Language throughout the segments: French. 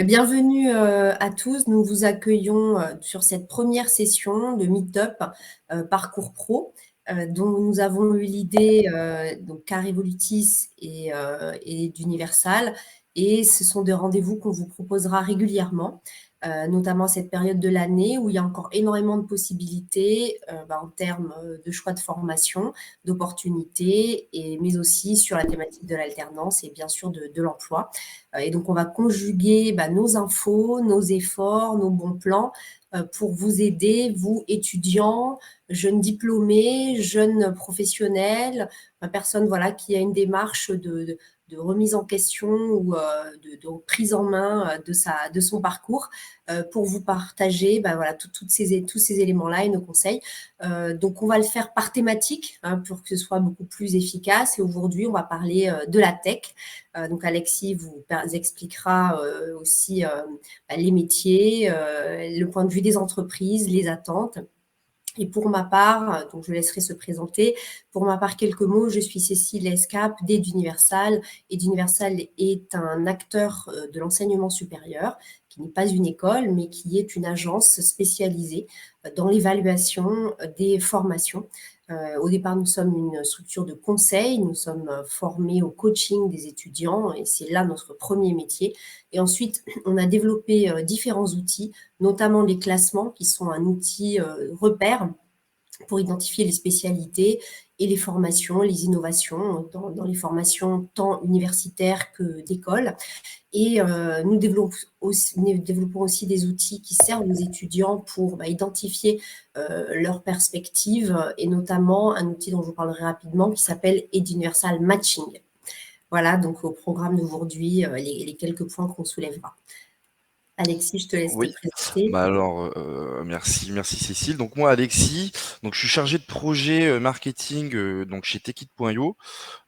Bienvenue à tous. Nous vous accueillons sur cette première session de Meetup Parcours Pro, dont nous avons eu l'idée, donc Carré Volutis et d'Universal. Et ce sont des rendez-vous qu'on vous proposera régulièrement, notamment à cette période de l'année où il y a encore énormément de possibilités en termes de choix de formation, d'opportunités, mais aussi sur la thématique de l'alternance et bien sûr de l'emploi. Et donc, on va conjuguer nos infos, nos efforts, nos bons plans pour vous aider, vous, étudiants, jeunes diplômés, jeunes professionnels, personnes voilà, qui a une démarche de remise en question ou de prise en main de son parcours pour vous partager voilà, tous ces éléments-là et nos conseils. Donc, on va le faire par thématique pour que ce soit beaucoup plus efficace. Et aujourd'hui, on va parler de la tech. Donc Alexis vous expliquera aussi les métiers, le point de vue des entreprises, les attentes. Et pour ma part, donc je laisserai se présenter. Pour ma part, quelques mots. Je suis Cécile Escape d'Universal. Universal est un acteur de l'enseignement supérieur qui n'est pas une école, mais qui est une agence spécialisée dans l'évaluation des formations. Au départ, nous sommes une structure de conseil. Nous sommes formés au coaching des étudiants et c'est là notre premier métier. Et ensuite, on a développé différents outils, notamment les classements qui sont un outil repère pour identifier les spécialités et les formations, les innovations dans les formations tant universitaires que d'école. Et nous développons aussi des outils qui servent aux étudiants pour identifier leurs perspectives et notamment un outil dont je vous parlerai rapidement qui s'appelle Eduniversal Matching. Voilà, donc au programme d'aujourd'hui, les quelques points qu'on soulèvera. Alexis, je te laisse te Oui, présenter. alors merci Cécile. Donc moi Alexis, donc je suis chargé de projet marketing donc chez Techit.io.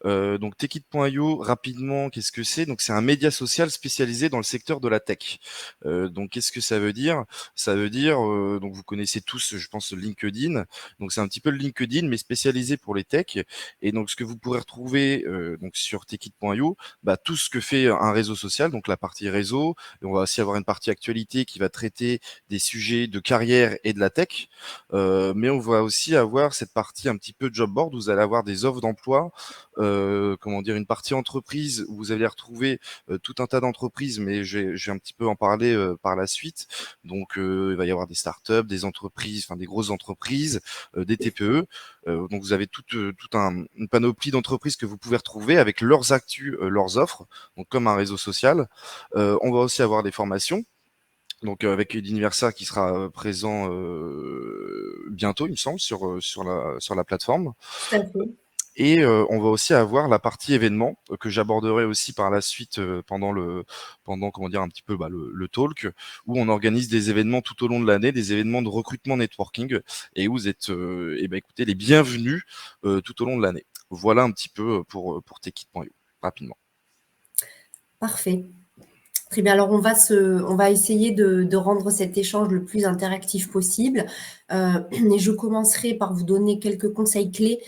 Donc Techit.io, rapidement, qu'est-ce que c'est? Donc c'est un média social spécialisé dans le secteur de la tech. Donc qu'est-ce que ça veut dire? Ça veut dire donc vous connaissez tous, je pense, LinkedIn. Donc c'est un petit peu le LinkedIn mais spécialisé pour les techs. Et donc ce que vous pourrez retrouver donc sur Techit.io, tout ce que fait un réseau social, donc la partie réseau. Et on va aussi avoir une partie actualité qui va traiter des sujets de carrière et de la tech. Mais on va aussi avoir cette partie un petit peu job board où vous allez avoir des offres d'emploi, comment dire, une partie entreprise où vous allez retrouver tout un tas d'entreprises, mais je vais un petit peu en parler par la suite. Donc il va y avoir des startups, des entreprises, enfin des grosses entreprises, des TPE. Donc vous avez une panoplie d'entreprises que vous pouvez retrouver avec leurs actus, leurs offres, donc comme un réseau social. On va aussi avoir des formations. Donc avec l'Universa qui sera présent bientôt, il me semble, sur la plateforme. Tout à fait. Et on va aussi avoir la partie événements que j'aborderai aussi par la suite pendant comment dire un petit peu le talk, où on organise des événements tout au long de l'année, des événements de recrutement networking, et où vous êtes écoutez les bienvenus tout au long de l'année. Voilà un petit peu pour Techit.io rapidement. Parfait. Très bien, alors on va essayer de rendre cet échange le plus interactif possible. Et je commencerai par vous donner quelques conseils clés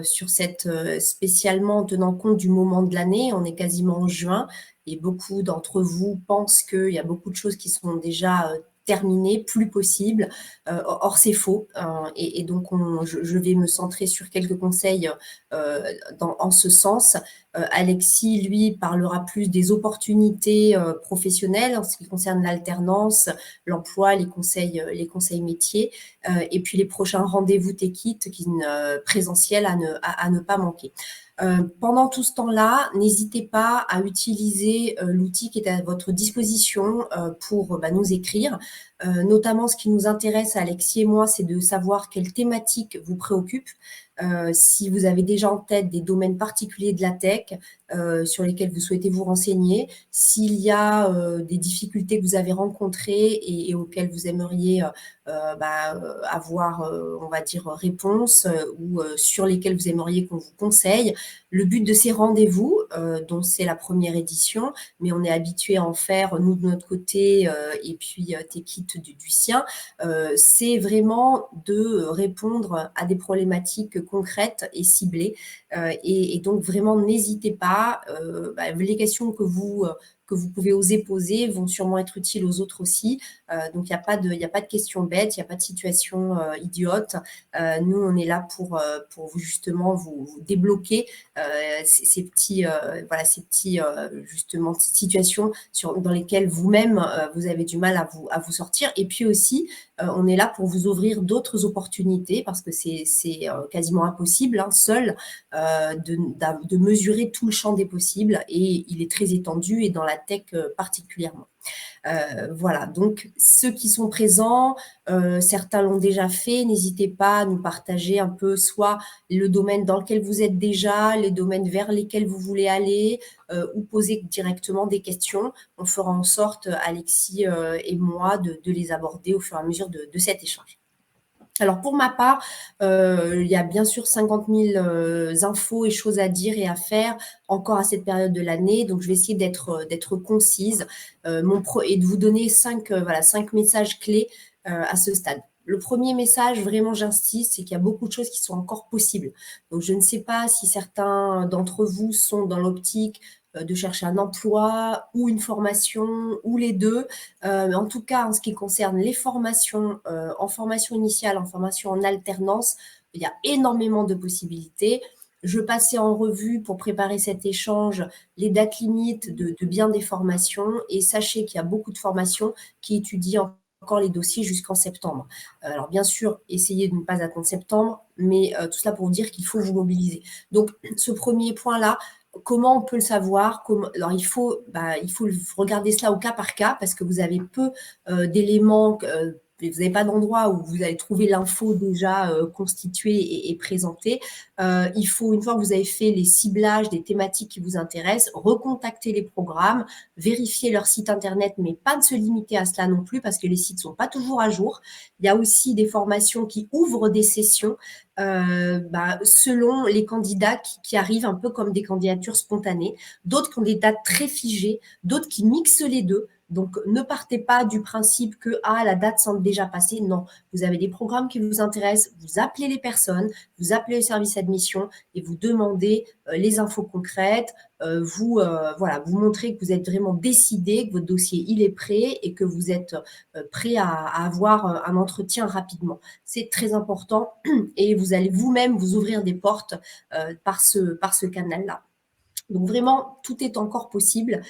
sur spécialement en tenant compte du moment de l'année. On est quasiment en juin et beaucoup d'entre vous pensent qu'il y a beaucoup de choses qui sont déjà terminées, plus possibles. Or, c'est faux. Et donc, je vais me centrer sur quelques conseils en ce sens. Alexis, lui, parlera plus des opportunités professionnelles en ce qui concerne l'alternance, l'emploi, les conseils métiers, et puis les prochains rendez-vous Techit présentiels à ne pas manquer. Pendant tout ce temps-là, n'hésitez pas à utiliser l'outil qui est à votre disposition pour nous écrire. Notamment, ce qui nous intéresse, Alexis et moi, c'est de savoir quelle thématique vous préoccupe. Si vous avez déjà en tête des domaines particuliers de la tech sur lesquels vous souhaitez vous renseigner, s'il y a des difficultés que vous avez rencontrées et auxquelles vous aimeriez avoir, on va dire, réponse ou sur lesquelles vous aimeriez qu'on vous conseille. Le but de ces rendez-vous, dont c'est la première édition, mais on est habitué à en faire, nous, de notre côté, et puis Techit du sien, c'est vraiment de répondre à des problématiques concrètes et ciblées. Et donc, vraiment, n'hésitez pas. Les questions que vous que vous pouvez oser poser vont sûrement être utiles aux autres aussi. Donc, il n'y a pas de questions bêtes, il n'y a pas de situation idiote. Nous, on est là pour vous, justement vous débloquer ces petits, voilà, ces petits justement situations dans lesquelles vous-même vous avez du mal à vous sortir. Et puis aussi, on est là pour vous ouvrir d'autres opportunités parce que c'est quasiment impossible, hein, seul, de mesurer tout le champ des possibles, et il est très étendu, et dans la tech particulièrement. Voilà, donc ceux qui sont présents, certains l'ont déjà fait, n'hésitez pas à nous partager un peu soit le domaine dans lequel vous êtes déjà, les domaines vers lesquels vous voulez aller, ou poser directement des questions. On fera en sorte, Alexis et moi, de les aborder au fur et à mesure de cet échange. Alors pour ma part, il y a bien sûr 50 000 infos et choses à dire et à faire encore à cette période de l'année. Donc je vais essayer d'être concise et de vous donner 5 messages clés à ce stade. Le premier message, vraiment j'insiste, c'est qu'il y a beaucoup de choses qui sont encore possibles. Donc je ne sais pas si certains d'entre vous sont dans l'optique de chercher un emploi ou une formation ou les deux. Mais en tout cas, en ce qui concerne les formations, en formation initiale, en formation en alternance, il y a énormément de possibilités. Je passais en revue pour préparer cet échange les dates limites de bien des formations, et sachez qu'il y a beaucoup de formations qui étudient encore les dossiers jusqu'en septembre. Alors bien sûr, essayez de ne pas attendre septembre, mais tout cela pour vous dire qu'il faut vous mobiliser. Donc ce premier point-là, comment on peut le savoir? Alors, il faut regarder cela au cas par cas, parce que vous avez peu d'éléments, vous n'avez pas d'endroit où vous allez trouver l'info déjà constituée et présentée. Il faut, une fois que vous avez fait les ciblages des thématiques qui vous intéressent, recontacter les programmes, vérifier leur site internet, mais pas de se limiter à cela non plus, parce que les sites ne sont pas toujours à jour. Il y a aussi des formations qui ouvrent des sessions selon les candidats qui arrivent, un peu comme des candidatures spontanées, d'autres qui ont des dates très figées, d'autres qui mixent les deux. Donc, ne partez pas du principe que la date semble déjà passée. Non, vous avez des programmes qui vous intéressent, vous appelez les personnes, vous appelez le service admission et vous demandez les infos concrètes. Vous montrez que vous êtes vraiment décidé, que votre dossier il est prêt et que vous êtes prêt à avoir un entretien rapidement. C'est très important, et vous allez vous-même vous ouvrir des portes par ce canal-là. Donc vraiment, tout est encore possible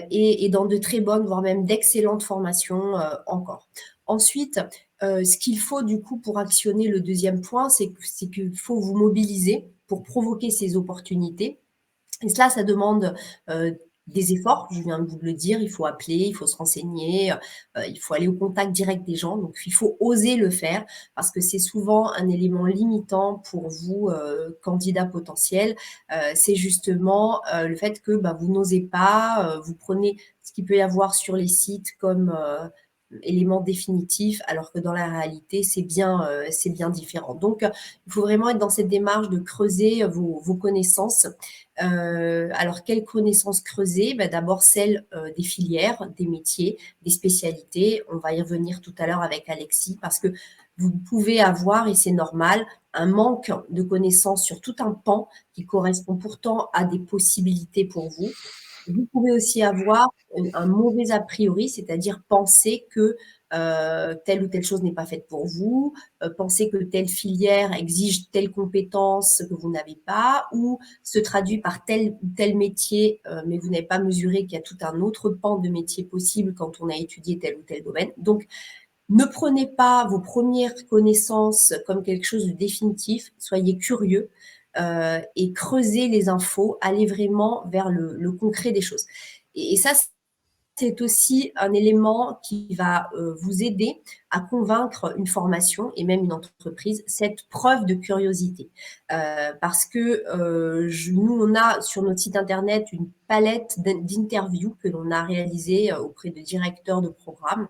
et dans de très bonnes, voire même d'excellentes formations encore. Ensuite, ce qu'il faut du coup pour actionner le deuxième point, c'est qu'il faut vous mobiliser pour provoquer ces opportunités. Et cela, ça demande des efforts, je viens de vous le dire, il faut appeler, il faut se renseigner, il faut aller au contact direct des gens, donc il faut oser le faire, parce que c'est souvent un élément limitant pour vous, candidats potentiels, c'est justement le fait que vous n'osez pas, vous prenez ce qu'il peut y avoir sur les sites comme élément définitif, alors que dans la réalité, c'est bien différent. Donc, il faut vraiment être dans cette démarche de creuser vos connaissances. Alors, quelles connaissances creuser? D'abord, celles des filières, des métiers, des spécialités. On va y revenir tout à l'heure avec Alexis, parce que vous pouvez avoir, et c'est normal, un manque de connaissances sur tout un pan qui correspond pourtant à des possibilités pour vous. Vous pouvez aussi avoir un mauvais a priori, c'est-à-dire penser que telle ou telle chose n'est pas faite pour vous, penser que telle filière exige telle compétence que vous n'avez pas, ou se traduit par tel ou tel métier, mais vous n'avez pas mesuré qu'il y a tout un autre pan de métier possible quand on a étudié tel ou tel domaine. Donc, ne prenez pas vos premières connaissances comme quelque chose de définitif, soyez curieux et creusez les infos, allez vraiment vers le concret des choses. Et ça, c'est aussi un élément qui va vous aider à convaincre une formation et même une entreprise, cette preuve de curiosité. Parce que nous, on a sur notre site internet une palette d'interviews que l'on a réalisées auprès de directeurs de programmes.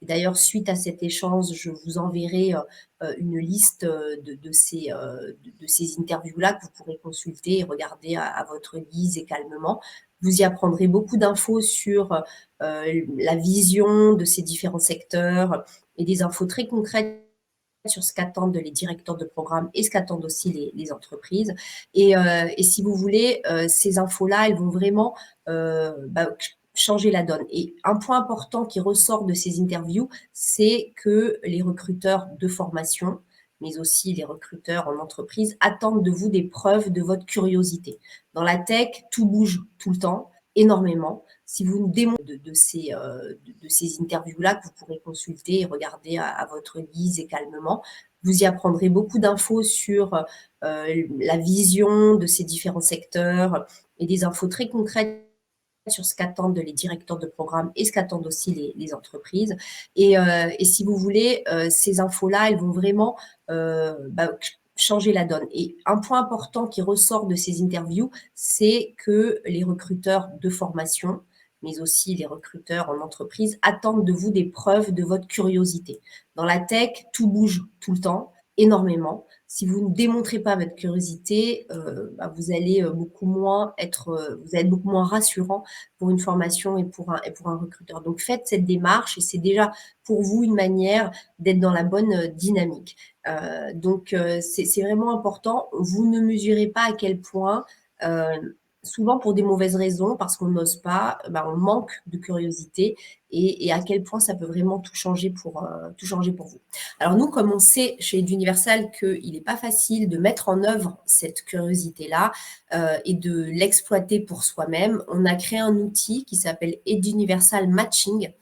Et d'ailleurs, suite à cet échange, je vous enverrai une liste de ces interviews-là que vous pourrez consulter et regarder à votre guise et calmement. Vous y apprendrez beaucoup d'infos sur la vision de ces différents secteurs et des infos très concrètes sur ce qu'attendent les directeurs de programme et ce qu'attendent aussi les entreprises. Et si vous voulez, ces infos-là, elles vont vraiment changer la donne. Et un point important qui ressort de ces interviews, c'est que les recruteurs de formation, mais aussi les recruteurs en entreprise, attendent de vous des preuves de votre curiosité. Dans la tech, tout bouge tout le temps, énormément. Si vous ne démontrez de ces interviews-là que vous pourrez consulter et regarder à votre guise et calmement, vous y apprendrez beaucoup d'infos sur la vision de ces différents secteurs et des infos très concrètes sur ce qu'attendent les directeurs de programme et ce qu'attendent aussi les entreprises. Et si vous voulez, ces infos-là, elles vont vraiment changer la donne. Et un point important qui ressort de ces interviews, c'est que les recruteurs de formation, mais aussi les recruteurs en entreprise, attendent de vous des preuves de votre curiosité. Dans la tech, tout bouge tout le temps, énormément. Si vous ne démontrez pas votre curiosité, vous allez beaucoup moins vous allez être beaucoup moins rassurant pour une formation et pour un recruteur. Donc faites cette démarche et c'est déjà pour vous une manière d'être dans la bonne dynamique. Donc c'est vraiment important. Vous ne mesurez pas à quel point souvent pour des mauvaises raisons, parce qu'on n'ose pas, on manque de curiosité et à quel point ça peut vraiment tout changer pour vous. Alors nous, comme on sait chez Eduniversal qu'il n'est pas facile de mettre en œuvre cette curiosité-là et de l'exploiter pour soi-même, on a créé un outil qui s'appelle Eduniversal Matching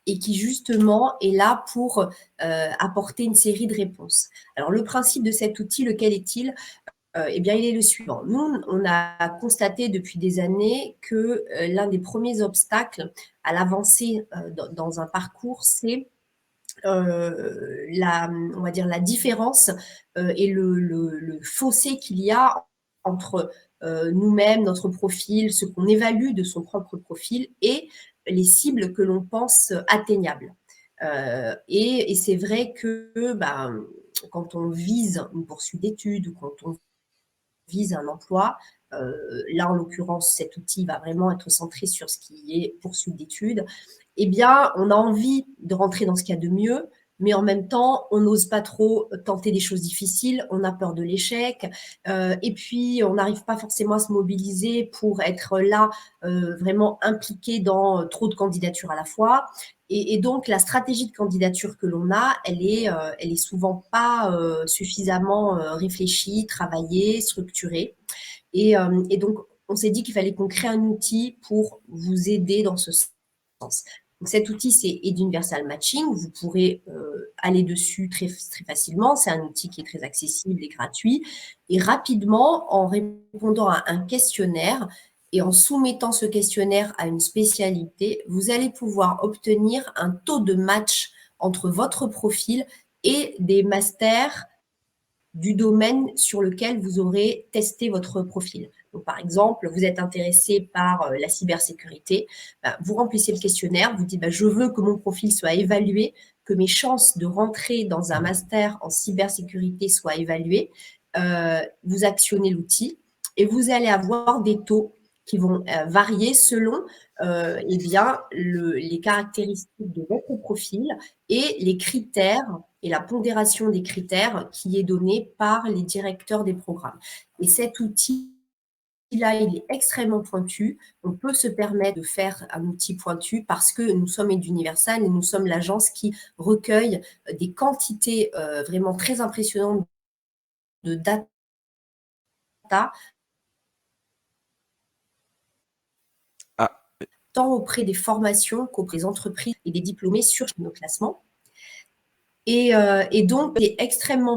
et qui justement est là pour apporter une série de réponses. Alors le principe de cet outil, lequel est-il ? Il est le suivant. Nous, on a constaté depuis des années que l'un des premiers obstacles à l'avancée dans un parcours, c'est on va dire la différence et le fossé qu'il y a entre nous-mêmes, notre profil, ce qu'on évalue de son propre profil et les cibles que l'on pense atteignables. Et c'est vrai que quand on vise une poursuite d'études ou quand on vise un emploi, là en l'occurrence cet outil va vraiment être centré sur ce qui est poursuite d'études, on a envie de rentrer dans ce qu'il y a de mieux, mais en même temps, on n'ose pas trop tenter des choses difficiles, on a peur de l'échec, et puis on n'arrive pas forcément à se mobiliser pour être là, vraiment impliqué dans trop de candidatures à la fois. Et donc, la stratégie de candidature que l'on a, elle est souvent pas suffisamment réfléchie, travaillée, structurée. Et donc, on s'est dit qu'il fallait qu'on crée un outil pour vous aider dans ce sens. Donc, cet outil, c'est Eduniversal Matching. Vous pourrez aller dessus très, très facilement. C'est un outil qui est très accessible et gratuit. Et rapidement, en répondant à un questionnaire et en soumettant ce questionnaire à une spécialité, vous allez pouvoir obtenir un taux de match entre votre profil et des masters du domaine sur lequel vous aurez testé votre profil. Donc, par exemple, vous êtes intéressé par la cybersécurité, vous remplissez le questionnaire, vous dites je veux que mon profil soit évalué, que mes chances de rentrer dans un master en cybersécurité soient évaluées. Vous actionnez l'outil et vous allez avoir des taux qui vont varier selon les caractéristiques de votre profil et les critères et la pondération des critères qui est donnée par les directeurs des programmes. Et cet outil-là, il est extrêmement pointu. On peut se permettre de faire un outil pointu parce que nous sommes Eduniversal et nous sommes l'agence qui recueille des quantités vraiment très impressionnantes de data tant auprès des formations qu'auprès des entreprises et des diplômés sur nos classements. Et donc, c'est extrêmement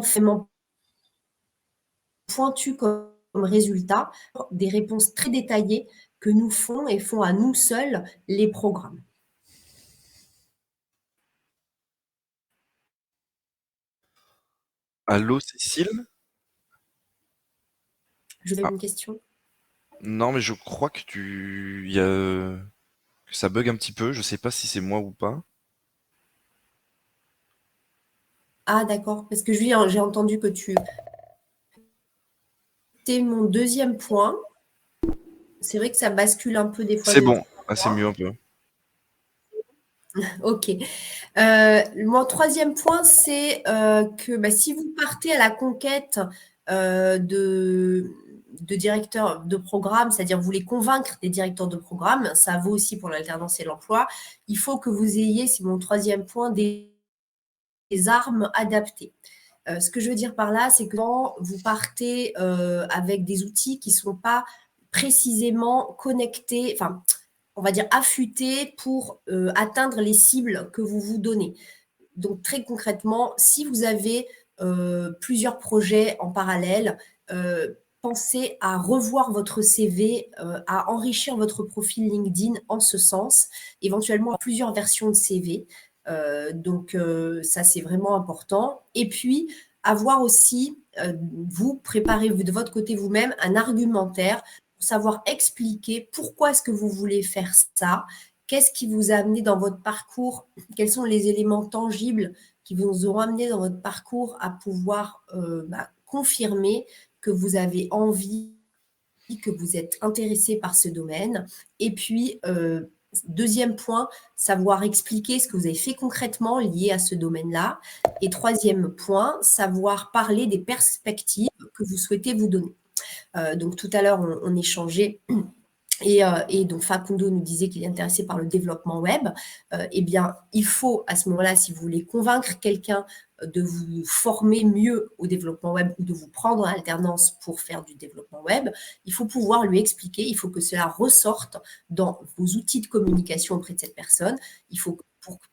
pointu comme résultat des réponses très détaillées que nous font à nous seuls les programmes. Allô, Cécile? Je vais une question. Non, mais je crois que que ça bug un petit peu. Je sais pas si c'est moi ou pas. Ah d'accord, parce que j'ai entendu que c'était mon deuxième point. C'est vrai que ça bascule un peu des fois. C'est bon, c'est mieux un peu. Ok. Mon troisième point, c'est que si vous partez à la conquête de de directeurs de programme, c'est-à-dire vous voulez convaincre des directeurs de programme, ça vaut aussi pour l'alternance et l'emploi, il faut que vous ayez, c'est mon troisième point, des armes adaptées. Ce que je veux dire par là, c'est que quand vous partez avec des outils qui ne sont pas précisément connectés, enfin, on va dire affûtés pour atteindre les cibles que vous vous donnez. Donc, très concrètement, si vous avez plusieurs projets en parallèle, pensez à revoir votre CV, à enrichir votre profil LinkedIn en ce sens, éventuellement à plusieurs versions de CV. Donc, ça, c'est vraiment important. Et puis, avoir aussi, vous préparez de votre côté vous-même un argumentaire pour savoir expliquer pourquoi est-ce que vous voulez faire ça, qu'est-ce qui vous a amené dans votre parcours, quels sont les éléments tangibles qui vous auront amené dans votre parcours à pouvoir confirmer que vous avez envie, que vous êtes intéressé par ce domaine. Et puis, deuxième point, savoir expliquer ce que vous avez fait concrètement lié à ce domaine-là. Et troisième point, savoir parler des perspectives que vous souhaitez vous donner. Donc, tout à l'heure, on échangeait. Et donc, Facundo nous disait qu'il est intéressé par le développement web. Eh bien, il faut, à ce moment-là, si vous voulez convaincre quelqu'un de vous former mieux au développement web ou de vous prendre en alternance pour faire du développement web, il faut pouvoir lui expliquer, il faut que cela ressorte dans vos outils de communication auprès de cette personne. Il faut que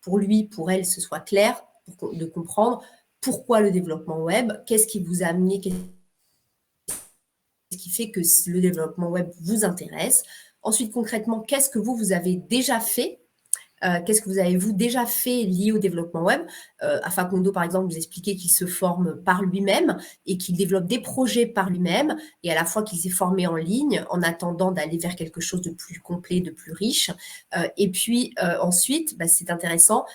pour lui, pour elle, ce soit clair de comprendre pourquoi le développement web, qu'est-ce qui vous a amené, ce qui fait que le développement web vous intéresse. Ensuite, concrètement, qu'est-ce que vous avez déjà fait? Qu'est-ce que vous avez déjà fait lié au développement web? Facundo, par exemple, vous expliquait qu'il se forme par lui-même et qu'il développe des projets par lui-même, et à la fois qu'il s'est formé en ligne en attendant d'aller vers quelque chose de plus complet, de plus riche. Et puis ensuite, c'est intéressant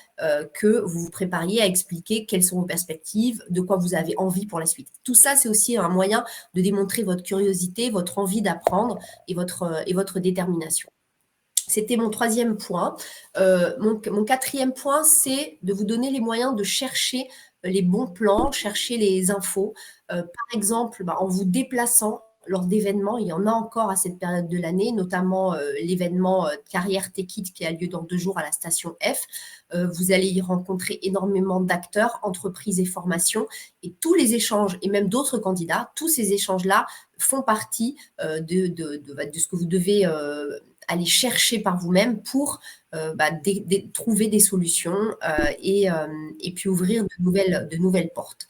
que vous vous prépariez à expliquer quelles sont vos perspectives, de quoi vous avez envie pour la suite. Tout ça, c'est aussi un moyen de démontrer votre curiosité, votre envie d'apprendre et votre détermination. C'était mon troisième point. Mon quatrième point, c'est de vous donner les moyens de chercher les bons plans, chercher les infos. Par exemple, en vous déplaçant lors d'événements, il y en a encore à cette période de l'année, notamment l'événement Carrière Techit qui a lieu dans 2 jours à la station F. Vous allez y rencontrer énormément d'acteurs, entreprises et formations, et tous les échanges, et même d'autres candidats, tous ces échanges-là font partie de ce que vous devez aller chercher par vous-même pour trouver des solutions et puis ouvrir de nouvelles portes.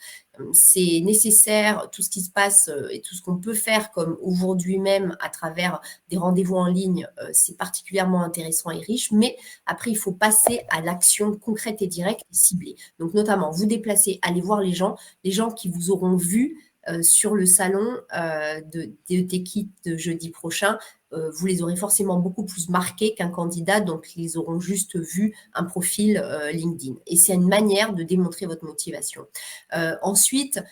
C'est nécessaire, tout ce qui se passe et tout ce qu'on peut faire comme aujourd'hui même à travers des rendez-vous en ligne, c'est particulièrement intéressant et riche, mais après, il faut passer à l'action concrète et directe et ciblée. Donc, notamment, vous déplacer, aller voir les gens qui vous auront vu sur le salon de Techit de jeudi prochain, vous les aurez forcément beaucoup plus marqués qu'un candidat, donc ils auront juste vu un profil LinkedIn. Et c'est une manière de démontrer votre motivation. Ensuite,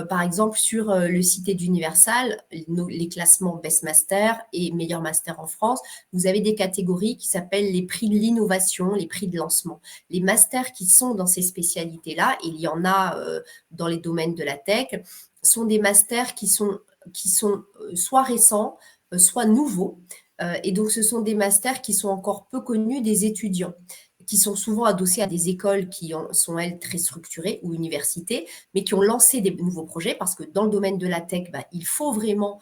par exemple, sur le site d'Universal, les classements Best Master et Meilleur Master en France, vous avez des catégories qui s'appellent les prix de l'innovation, les prix de lancement. Les masters qui sont dans ces spécialités-là, il y en a dans les domaines de la tech, sont des masters qui sont soit récents, soit nouveaux. Et donc, ce sont des masters qui sont encore peu connus des étudiants, qui sont souvent adossés à des écoles qui sont, elles, très structurées ou universités, mais qui ont lancé des nouveaux projets parce que dans le domaine de la tech, il faut vraiment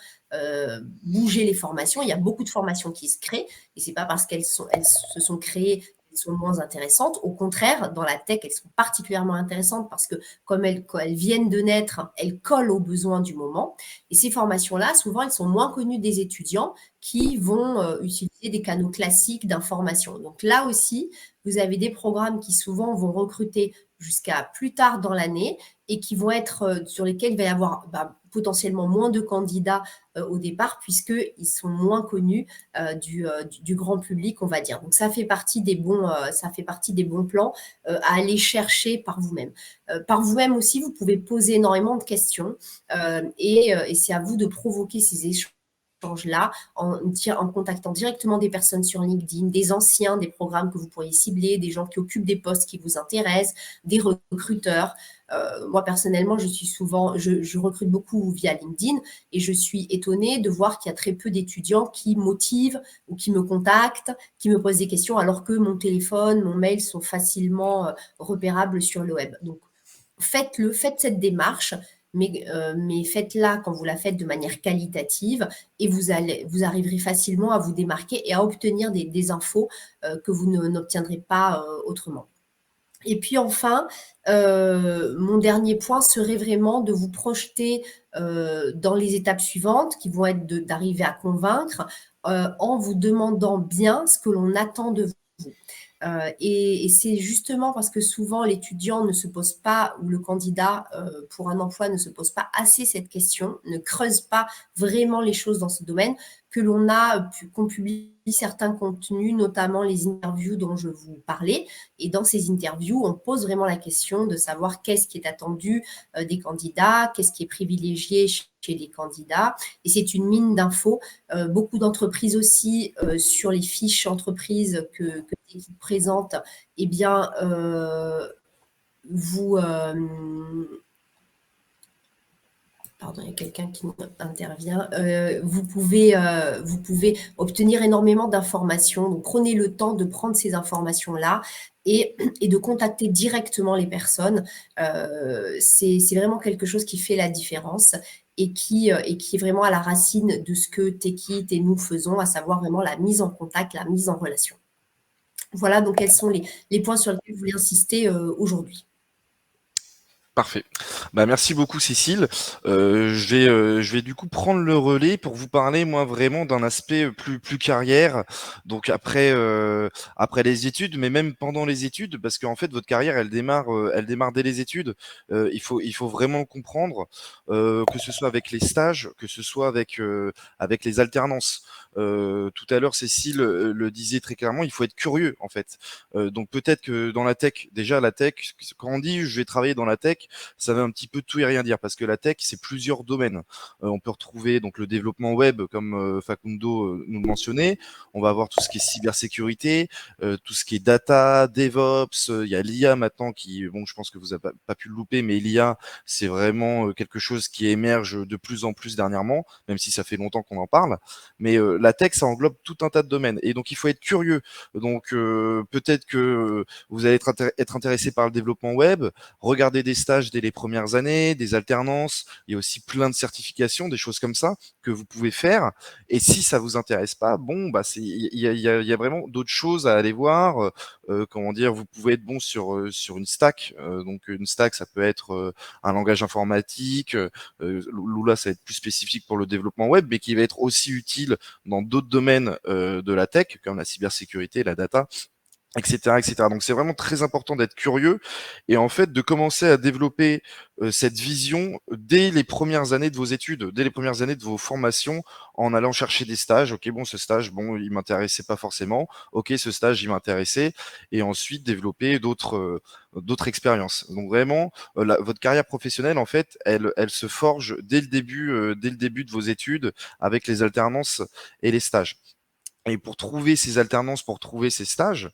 bouger les formations. Il y a beaucoup de formations qui se créent et ce n'est pas parce qu'elles se sont créées sont moins intéressantes. Au contraire, dans la tech, elles sont particulièrement intéressantes parce que comme elles viennent de naître, elles collent aux besoins du moment. Et ces formations-là, souvent, elles sont moins connues des étudiants qui vont utiliser des canaux classiques d'information. Donc là aussi, vous avez des programmes qui souvent vont recruter jusqu'à plus tard dans l'année et qui vont être sur lesquels il va y avoir potentiellement moins de candidats au départ puisqu'ils sont moins connus du grand public, on va dire. Donc ça fait partie des bons plans à aller chercher par vous-même. Par vous-même aussi, vous pouvez poser énormément de questions et c'est à vous de provoquer ces échanges échanges-là en contactant directement des personnes sur LinkedIn, des anciens, des programmes que vous pourriez cibler, des gens qui occupent des postes qui vous intéressent, des recruteurs. Moi, personnellement, je recrute beaucoup via LinkedIn et je suis étonnée de voir qu'il y a très peu d'étudiants qui motivent ou qui me contactent, qui me posent des questions, alors que mon téléphone, mon mail sont facilement repérables sur le web. Donc, faites cette démarche, mais faites-la quand vous la faites de manière qualitative et vous arriverez facilement à vous démarquer et à obtenir des infos que vous n'obtiendrez pas autrement. Et puis enfin, mon dernier point serait vraiment de vous projeter dans les étapes suivantes qui vont être d'arriver à convaincre en vous demandant bien ce que l'on attend de vous. Et c'est justement parce que souvent l'étudiant ne se pose pas, ou le candidat pour un emploi ne se pose pas assez cette question, ne creuse pas vraiment les choses dans ce domaine, qu'on publie certains contenus, notamment les interviews dont je vous parlais. Et dans ces interviews, on pose vraiment la question de savoir qu'est-ce qui est attendu des candidats, qu'est-ce qui est privilégié chez les candidats. Et c'est une mine d'infos. Beaucoup d'entreprises aussi, sur les fiches entreprises que l'équipe présente, eh bien, pardon, il y a quelqu'un qui intervient. Vous pouvez obtenir énormément d'informations. Donc, prenez le temps de prendre ces informations-là et de contacter directement les personnes. C'est vraiment quelque chose qui fait la différence et qui est vraiment à la racine de ce que Techit et nous faisons, à savoir vraiment la mise en contact, la mise en relation. Voilà, donc quels sont les points sur lesquels je voulais insister aujourd'hui. Parfait. Bah, merci beaucoup Cécile. Je vais du coup prendre le relais pour vous parler moi vraiment d'un aspect plus carrière. Donc après les études, mais même pendant les études, parce qu'en fait votre carrière elle démarre dès les études. Il faut vraiment le comprendre, que ce soit avec les stages, que ce soit avec les alternances. Tout à l'heure Cécile le disait très clairement, il faut être curieux en fait. Donc peut-être que dans la tech, déjà la tech, quand on dit je vais travailler dans la tech, ça veut un petit peu tout et rien dire parce que la tech, c'est plusieurs domaines. On peut retrouver donc le développement web, comme Facundo nous le mentionnait. On va avoir tout ce qui est cybersécurité, tout ce qui est data, DevOps. Il y a l'IA maintenant qui, bon, je pense que vous n'avez pas pu le louper, mais l'IA, c'est vraiment quelque chose qui émerge de plus en plus dernièrement, même si ça fait longtemps qu'on en parle. Mais la tech, ça englobe tout un tas de domaines. Et donc, il faut être curieux. Donc, peut-être que vous allez être intéressé par le développement web, regarder des stages dès les premières années, des alternances, il y a aussi plein de certifications, des choses comme ça que vous pouvez faire. Et si ça vous intéresse pas, bon, bah il y a vraiment d'autres choses à aller voir. Comment dire, vous pouvez être bon sur une stack. Donc une stack, ça peut être un langage informatique. Lula, ça va être plus spécifique pour le développement web, mais qui va être aussi utile dans d'autres domaines de la tech, comme la cybersécurité, la data, etc., etc. Donc c'est vraiment très important d'être curieux et en fait de commencer à développer cette vision dès les premières années de vos études, dès les premières années de vos formations, en allant chercher des stages. Ok, bon, ce stage, bon, il m'intéressait pas forcément. Ok, ce stage, il m'intéressait, et ensuite développer d'autres expériences. Donc vraiment, votre carrière professionnelle, en fait, elle se forge dès le début de vos études avec les alternances et les stages. Et pour trouver ces alternances, pour trouver ces stages,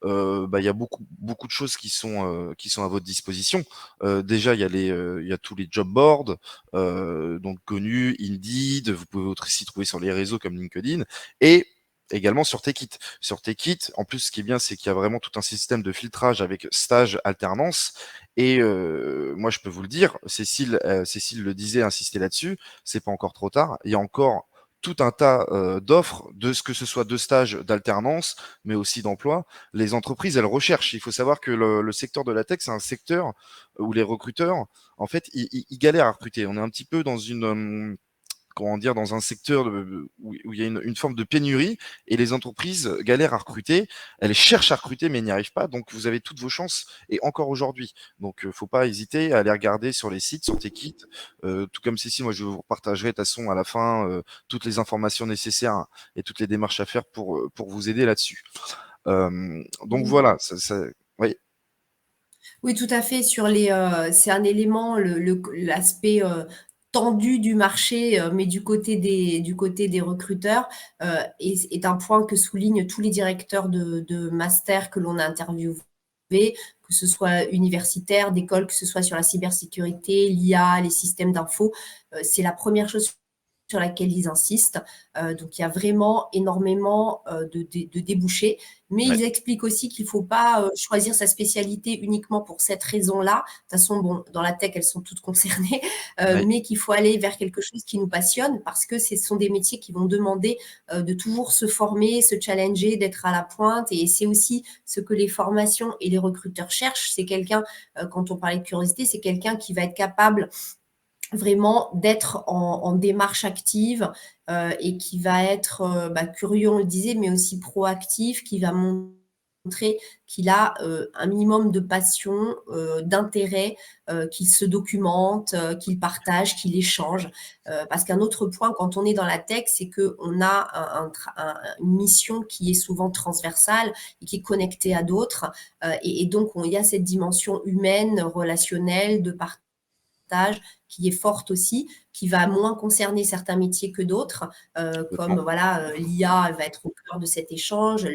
bah, il y a beaucoup de choses qui sont à votre disposition. Déjà, il y a tous les job boards, donc connus, Indeed, vous pouvez aussi trouver sur les réseaux comme LinkedIn, et également sur Techit. Sur Techit, en plus, ce qui est bien, c'est qu'il y a vraiment tout un système de filtrage avec stage, alternance. Et moi, je peux vous le dire, Cécile le disait, insistait là-dessus, c'est pas encore trop tard. Il y a encore tout un tas d'offres, de ce que ce soit de stages, d'alternance, mais aussi d'emploi. Les entreprises, elles recherchent. Il faut savoir que le secteur de la tech, c'est un secteur où les recruteurs, en fait, ils galèrent à recruter. On est un petit peu dans comment dire, dans un secteur où il y a une forme de pénurie et les entreprises galèrent à recruter. Elles cherchent à recruter, mais n'y arrivent pas. Donc, vous avez toutes vos chances et encore aujourd'hui. Donc, faut pas hésiter à aller regarder sur les sites, sur Techit. Tout comme Cécile, moi, je vous partagerai de toute façon à la fin toutes les informations nécessaires et toutes les démarches à faire pour vous aider là-dessus. Donc, Oui. voilà. Oui. Oui, tout à fait. C'est un élément, l'aspect tendue du marché, mais du côté des recruteurs, est un point que soulignent tous les directeurs de master que l'on a interviewés, que ce soit universitaire, d'école, que ce soit sur la cybersécurité, l'IA, les systèmes d'info. C'est la première chose sur laquelle ils insistent. Donc, il y a vraiment énormément de débouchés. Mais Ouais, ils expliquent aussi qu'il ne faut pas choisir sa spécialité uniquement pour cette raison-là. De toute façon, bon, dans la tech, elles sont toutes concernées, ouais, mais qu'il faut aller vers quelque chose qui nous passionne parce que ce sont des métiers qui vont demander de toujours se former, se challenger, d'être à la pointe. Et c'est aussi ce que les formations et les recruteurs cherchent. C'est quelqu'un, quand on parlait de curiosité, c'est quelqu'un qui va être capable vraiment d'être en démarche active et qui va être curieux, on le disait, mais aussi proactif, qui va montrer qu'il a un minimum de passion, d'intérêt, qu'il se documente, qu'il partage, qu'il échange. Parce qu'un autre point, quand on est dans la tech, c'est qu'on a une mission qui est souvent transversale et qui est connectée à d'autres. Et donc, il y a cette dimension humaine, relationnelle, de partage qui est forte aussi, qui va moins concerner certains métiers que d'autres, comme complètement. voilà, l'IA va être au cœur de cet échange,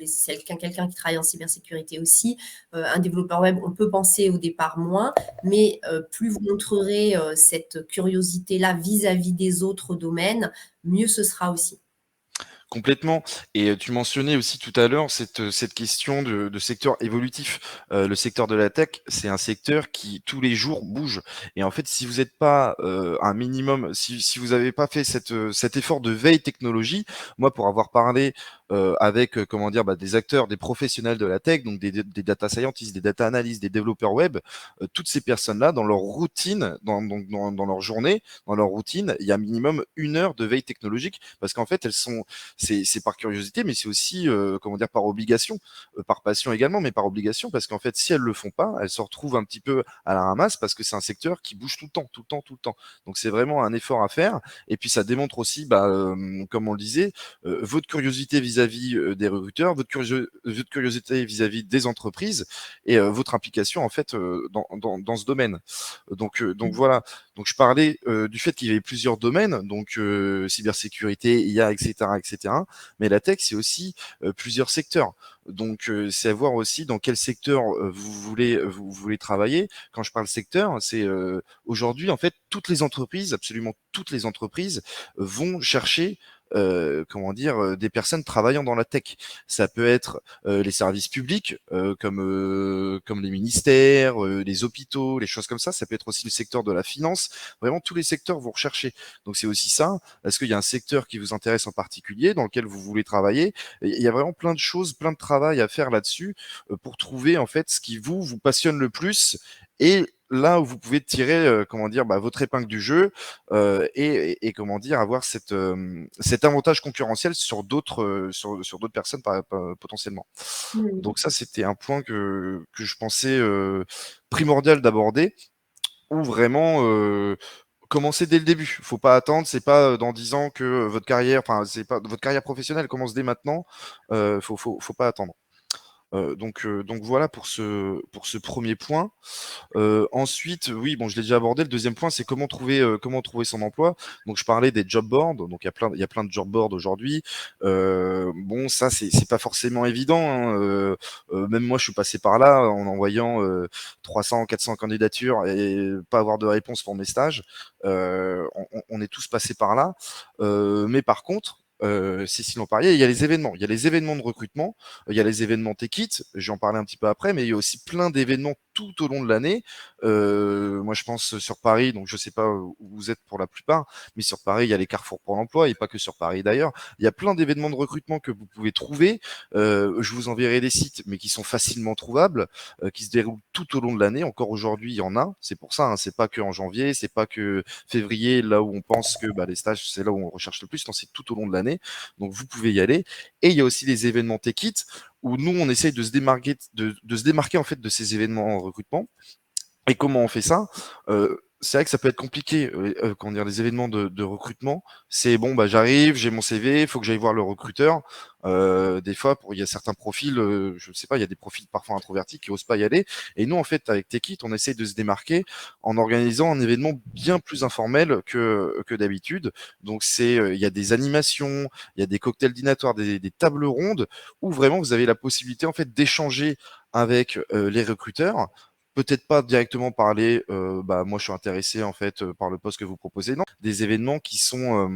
c'est quelqu'un qui travaille en cybersécurité aussi, un développeur web, on peut penser au départ moins, mais plus vous montrerez cette curiosité-là vis-à-vis des autres domaines, mieux ce sera aussi. Complètement. Et tu mentionnais aussi tout à l'heure cette question de secteur évolutif. Le secteur de la tech, c'est un secteur qui tous les jours bouge. Et en fait, si vous n'êtes pas un minimum, si vous n'avez pas fait cet effort de veille technologie, moi pour avoir parlé avec comment dire des acteurs, des professionnels de la tech, donc des data scientists, des data analysts, des développeurs web, toutes ces personnes-là, dans leur routine, dans leur journée, dans leur routine, il y a minimum 1 heure de veille technologique parce qu'en fait, elles sont c'est par curiosité, mais c'est aussi, comment dire, par obligation, par passion également, mais par obligation, parce qu'en fait, si elles le font pas, elles se retrouvent un petit peu à la ramasse parce que c'est un secteur qui bouge tout le temps, tout le temps, tout le temps. Donc c'est vraiment un effort à faire. Et puis ça démontre aussi, comme on le disait, votre curiosité vis-à-vis des recruteurs, votre curiosité vis-à-vis des entreprises et votre implication en fait dans ce domaine. Donc voilà. Donc je parlais du fait qu'il y avait plusieurs domaines, donc cybersécurité, IA, etc., etc. Mais la tech, c'est aussi plusieurs secteurs. Donc c'est à voir aussi dans quel secteur vous voulez travailler. Quand je parle secteur, c'est aujourd'hui en fait toutes les entreprises, absolument toutes les entreprises vont chercher comment dire, des personnes travaillant dans la tech. Ça peut être les services publics, comme les ministères, les hôpitaux, les choses comme ça. Ça peut être aussi le secteur de la finance. Vraiment, tous les secteurs vont rechercher. Donc, c'est aussi ça. Est-ce qu'il y a un secteur qui vous intéresse en particulier, dans lequel vous voulez travailler? Il y a vraiment plein de choses, plein de travail à faire là-dessus pour trouver en fait ce qui vous passionne le plus et là où vous pouvez tirer, comment dire, votre épingle du jeu et comment dire, avoir cet avantage concurrentiel sur d'autres sur d'autres personnes potentiellement. Mmh. Donc ça, c'était un point que je pensais primordial d'aborder, où vraiment commencer dès le début. Faut pas attendre, c'est pas dans 10 ans que votre carrière, enfin c'est pas votre carrière professionnelle commence dès maintenant. Faut pas attendre. Donc voilà pour ce premier point. Ensuite, oui, bon, je l'ai déjà abordé. Le deuxième point, c'est comment trouver son emploi. Donc, je parlais des job boards. Donc, il y a plein de job boards aujourd'hui. Bon, ça, c'est pas forcément évident, hein. Même moi, je suis passé par là en envoyant 300, 400 candidatures et pas avoir de réponse pour mes stages. On est tous passés par là. Mais par contre, Cécile en parlait, il y a les événements. Il y a les événements de recrutement, il y a les événements Techit, j'en parlais un petit peu après, mais il y a aussi plein d'événements tout au long de l'année. Moi, je pense sur Paris, donc je sais pas où vous êtes pour la plupart, mais sur Paris, il y a les carrefours pour l'emploi, et pas que sur Paris d'ailleurs. Il y a plein d'événements de recrutement que vous pouvez trouver. Je vous enverrai des sites, mais qui sont facilement trouvables, qui se déroulent tout au long de l'année. Encore aujourd'hui, il y en a. C'est pour ça, hein, c'est pas que en janvier, c'est pas que février, là où on pense que les stages, c'est là où on recherche le plus. Non, c'est tout au long de l'année. Donc, vous pouvez y aller. Et il y a aussi les événements Techit, où nous, on essaye de se démarquer en fait de ces événements en recrutement. Et comment on fait ça? c'est vrai que ça peut être compliqué, comment dire, les événements de recrutement. C'est bon, bah, j'arrive, j'ai mon CV, il faut que j'aille voir le recruteur. Des fois, il y a certains profils, je ne sais pas, il y a des profils parfois introvertis qui osent pas y aller. Et nous, en fait, avec Techit, on essaie de se démarquer en organisant un événement bien plus informel que d'habitude. Donc, il y a des animations, il y a des cocktails dînatoires, des tables rondes où vraiment vous avez la possibilité, en fait, d'échanger avec les recruteurs. Peut-être pas directement parler, bah, moi je suis intéressé en fait par le poste que vous proposez. Non, des événements qui sont,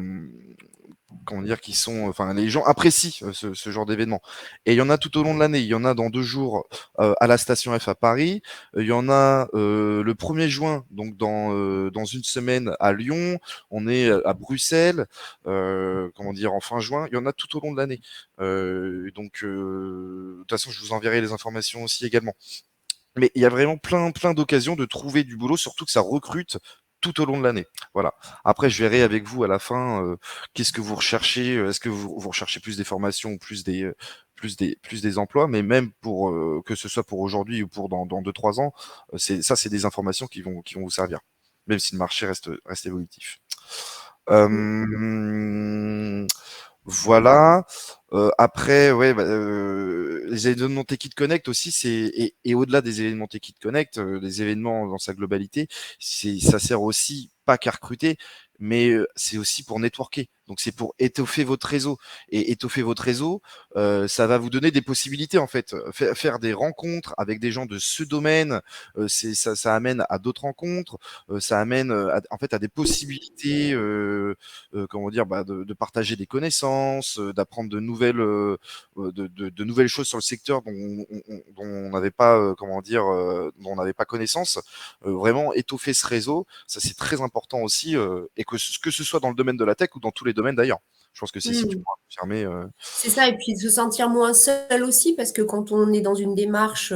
comment dire, qui sont, enfin les gens apprécient ce genre d'événements. Et il y en a tout au long de l'année. Il y en a dans 2 jours à la station F à Paris. Il y en a le 1er juin, donc dans une semaine à Lyon. On est à Bruxelles, comment dire, en fin juin. Il y en a tout au long de l'année. Donc, de toute façon, je vous enverrai les informations aussi également. Mais il y a vraiment plein d'occasions de trouver du boulot, surtout que ça recrute tout au long de l'année. Voilà. Après, je verrai avec vous à la fin, qu'est-ce que vous recherchez. Est-ce que vous recherchez plus des formations ou plus des emplois, mais même pour que ce soit pour aujourd'hui ou pour dans 2-3 ans, c'est des informations qui vont vous servir, même si le marché reste évolutif. Euh, voilà. Après, ouais, bah, les événements Techit Connect aussi, et au-delà des événements Techit Connect, des événements dans sa globalité, ça sert aussi pas qu'à recruter, mais c'est aussi pour networker. Donc c'est pour étoffer votre réseau. Et étoffer votre réseau, ça va vous donner des possibilités en fait. Faire des rencontres avec des gens de ce domaine, ça amène à d'autres rencontres, ça amène en fait à des possibilités. Comment dire, bah, de partager des connaissances, d'apprendre de nouvelles choses sur le secteur dont on n'avait pas, comment dire, dont on n'avait pas connaissance. Vraiment étoffer ce réseau, ça c'est très important aussi, et que ce soit dans le domaine de la tech ou dans tous les domaines d'ailleurs. Je pense que Cécile, tu Mmh. pourras confirmer. C'est ça et puis se sentir moins seul aussi parce que quand on est dans une démarche,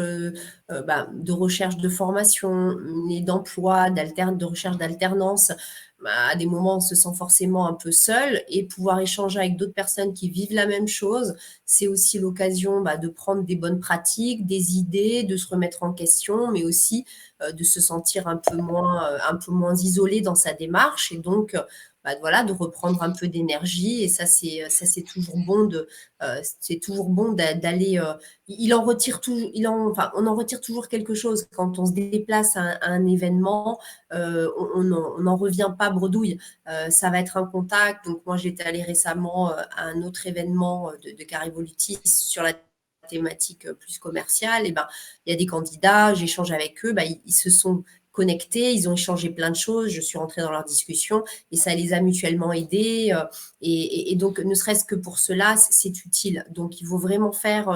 bah, de recherche de formation, et d'emploi, de recherche d'alternance, bah, à des moments, on se sent forcément un peu seul et pouvoir échanger avec d'autres personnes qui vivent la même chose, c'est aussi l'occasion, bah, de prendre des bonnes pratiques, des idées, de se remettre en question, mais aussi, de se sentir un peu moins isolé dans sa démarche et donc, bah, voilà, de reprendre un peu d'énergie et ça c'est toujours bon c'est toujours bon d'aller. Il en retire toujours, enfin, on en retire toujours quelque chose quand on se déplace à un événement. On n'en revient pas bredouille. Ça va être un contact. Donc moi j'étais allée récemment à un autre événement de Carivolutis sur la thématique plus commerciale. Et ben il y a des candidats, j'échange avec eux, bah, ils se sont connectés, ils ont échangé plein de choses, je suis rentrée dans leur discussion et ça les a mutuellement aidés. Et donc, ne serait-ce que pour cela, c'est utile. Donc, il faut vraiment faire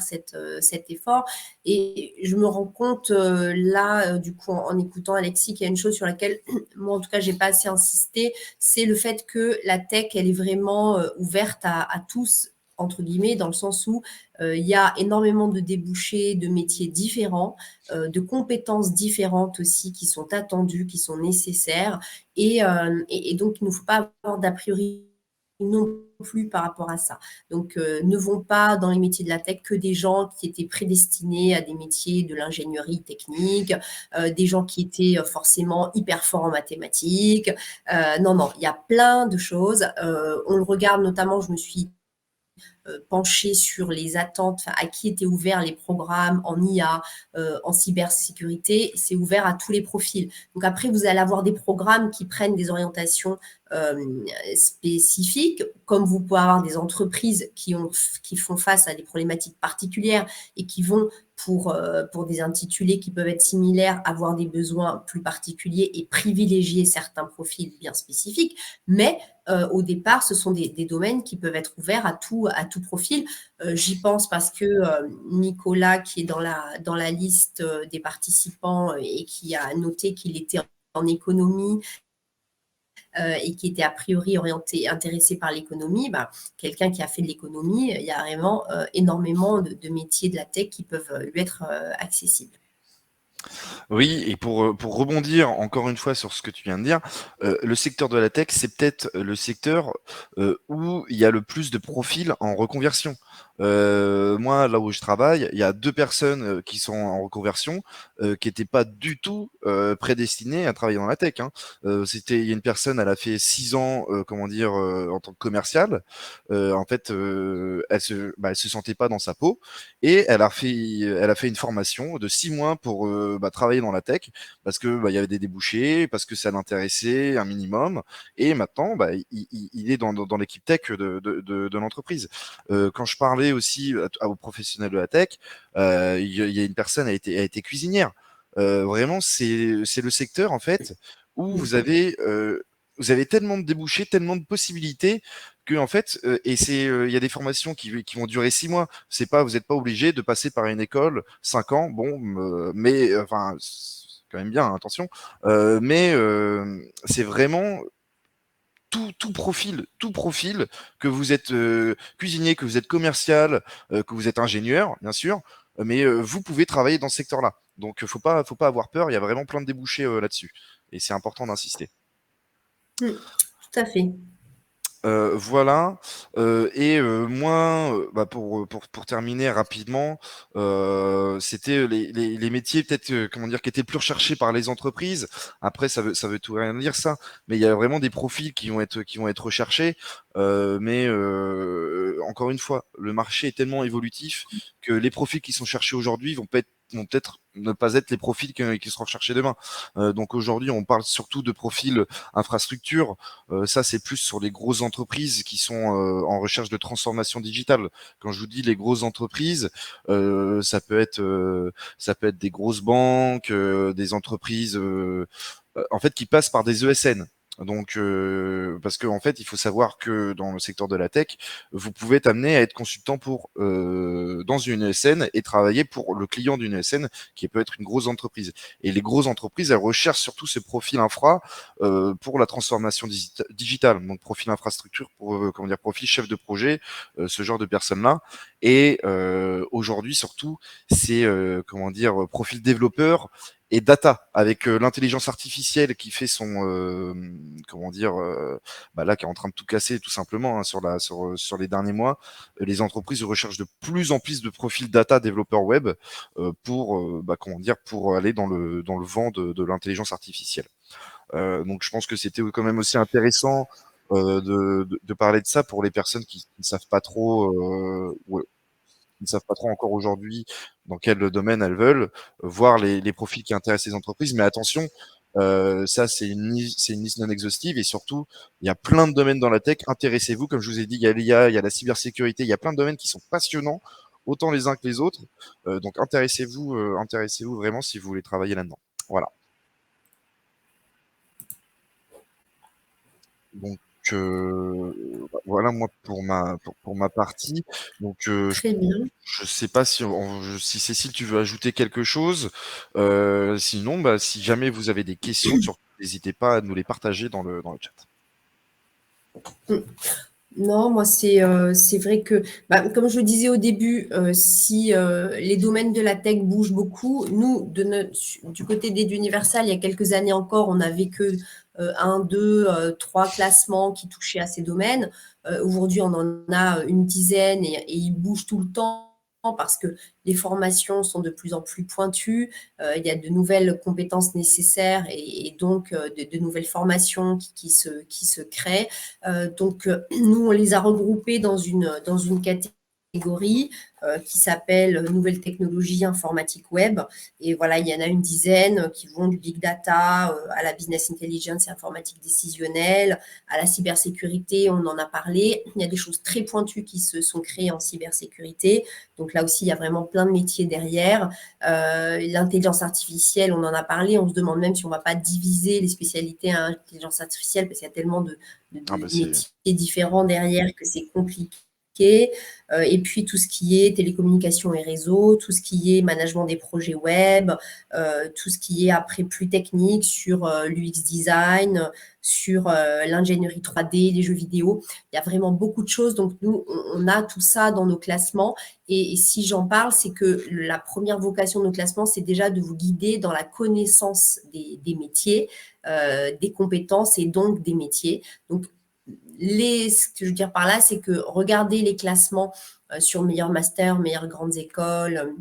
cet effort. Et je me rends compte là, du coup, en écoutant Alexis, qu'il y a une chose sur laquelle, moi, en tout cas, j'ai pas assez insisté, c'est le fait que la tech, elle est vraiment ouverte à tous entre guillemets, dans le sens où il y a énormément de débouchés, de métiers différents, de compétences différentes aussi qui sont attendues, qui sont nécessaires. Et donc, il ne faut pas avoir d'a priori non plus par rapport à ça. Donc, ne vont pas dans les métiers de la tech que des gens qui étaient prédestinés à des métiers de l'ingénierie technique, des gens qui étaient forcément hyper forts en mathématiques. Non, non, il y a plein de choses. On le regarde notamment, je me suis penché sur les attentes, à qui étaient ouverts les programmes en IA, en cybersécurité. C'est ouvert à tous les profils. Donc après, vous allez avoir des programmes qui prennent des orientations spécifiques, comme vous pouvez avoir des entreprises qui font face à des problématiques particulières et qui vont pour des intitulés qui peuvent être similaires, avoir des besoins plus particuliers et privilégier certains profils bien spécifiques. Mais au départ, ce sont des domaines qui peuvent être ouverts à tout profil. J'y pense parce que Nicolas, qui est dans la liste des participants et qui a noté qu'il était en économie et qui était a priori intéressé par l'économie, bah, quelqu'un qui a fait de l'économie, il y a vraiment énormément de métiers de la tech qui peuvent lui être accessibles. Oui, et pour rebondir encore une fois sur ce que tu viens de dire, le secteur de la tech, c'est peut-être le secteur, où il y a le plus de profils en reconversion. Moi, là où je travaille, il y a 2 personnes, qui sont en reconversion, qui étaient pas du tout, prédestinées à travailler dans la tech, hein. Il y a une personne, elle a fait 6 ans, comment dire, en tant que commerciale. En fait, elle se sentait pas dans sa peau et elle a fait une formation de 6 mois pour travailler dans la tech parce que il y avait des débouchés, parce que ça l'intéressait un minimum. Et maintenant, il est dans l'équipe tech de l'entreprise. Quand je parlais aussi aux professionnels de la tech, il y a une personne a été cuisinière. Vraiment, c'est le secteur en fait où vous avez tellement de débouchés, tellement de possibilités que en fait, il y a des formations qui vont durer 6 mois. C'est pas, vous n'êtes pas obligé de passer par une école 5 ans. Bon, mais enfin, c'est quand même bien, hein, attention. C'est vraiment tout profil, que vous êtes cuisinier, que vous êtes commercial, que vous êtes ingénieur, bien sûr, mais vous pouvez travailler dans ce secteur-là. Donc, faut pas avoir peur. Il y a vraiment plein de débouchés là-dessus, et c'est important d'insister. Tout à fait. Voilà, moi, pour terminer rapidement, c'était les métiers peut-être, comment dire? Qui étaient plus recherchés par les entreprises. Après ça veut tout et rien dire ça, mais il y a vraiment des profils qui vont être recherchés, encore une fois, le marché est tellement évolutif que les profils qui sont cherchés aujourd'hui vont peut-être ne pas être les profils qui seront recherchés demain. Donc aujourd'hui, on parle surtout de profils infrastructure. Ça, c'est plus sur les grosses entreprises qui sont en recherche de transformation digitale. Quand je vous dis les grosses entreprises, ça peut être des grosses banques, des entreprises, en fait, qui passent par des ESN. Donc, parce qu'en fait, il faut savoir que dans le secteur de la tech, vous pouvez être amené à être consultant dans une ESN et travailler pour le client d'une ESN qui peut être une grosse entreprise. Et les grosses entreprises, elles recherchent surtout ce profil infra pour la transformation digitale, donc profil infrastructure, pour comment dire, profil chef de projet, ce genre de personnes-là. Et aujourd'hui, surtout, c'est comment dire, profil développeur et data avec l'intelligence artificielle qui fait son comment dire là qui est en train de tout casser tout simplement, hein, sur les derniers mois. Les entreprises recherchent de plus en plus de profils data développeurs web comment dire, pour aller dans le vent de l'intelligence artificielle. Donc je pense que c'était quand même aussi intéressant de parler de ça pour les personnes qui ne savent pas trop, qui ne savent pas trop encore aujourd'hui dans quel domaine elles veulent, voir les profils qui intéressent les entreprises. Mais attention, ça c'est une liste non exhaustive et surtout, il y a plein de domaines dans la tech. Intéressez-vous, comme je vous ai dit, il y a l'IA, il y a la cybersécurité, il y a plein de domaines qui sont passionnants, autant les uns que les autres. Donc intéressez-vous vraiment si vous voulez travailler là-dedans. Voilà. Donc voilà moi pour ma partie. Donc Très bien. je sais pas si Cécile tu veux ajouter quelque chose. Sinon, si jamais vous avez des questions, surtout n'hésitez pas à nous les partager dans le chat. Non, moi, c'est vrai que, comme je le disais au début, si les domaines de la tech bougent beaucoup, nous, du côté d'Eduniversal, il y a quelques années encore, on n'avait que 1, 2, 3 classements qui touchaient à ces domaines. Aujourd'hui, on en a une dizaine et ils bougent tout le temps parce que les formations sont de plus en plus pointues. Il y a de nouvelles compétences nécessaires et donc de nouvelles formations qui se créent. Donc, nous, on les a regroupés dans une catégorie qui s'appelle Nouvelles technologies informatique web. Et voilà, il y en a une dizaine qui vont du big data à la business intelligence et informatique décisionnelle, à la cybersécurité, on en a parlé. Il y a des choses très pointues qui se sont créées en cybersécurité. Donc là aussi, il y a vraiment plein de métiers derrière. L'intelligence artificielle, on en a parlé. On se demande même si on ne va pas diviser les spécialités à intelligence artificielle parce qu'il y a tellement de Ah bah c'est métiers différents derrière que c'est compliqué. expliqué. Et puis tout ce qui est télécommunications et réseaux, tout ce qui est management des projets web, tout ce qui est après plus technique sur l'UX design, sur l'ingénierie 3D, les jeux vidéo. Il y a vraiment beaucoup de choses. Donc nous, on a tout ça dans nos classements. Et si j'en parle, c'est que la première vocation de nos classements, c'est déjà de vous guider dans la connaissance des métiers, des compétences et donc des métiers. Donc ce que je veux dire par là, c'est que regarder les classements sur meilleur master, meilleures grandes écoles,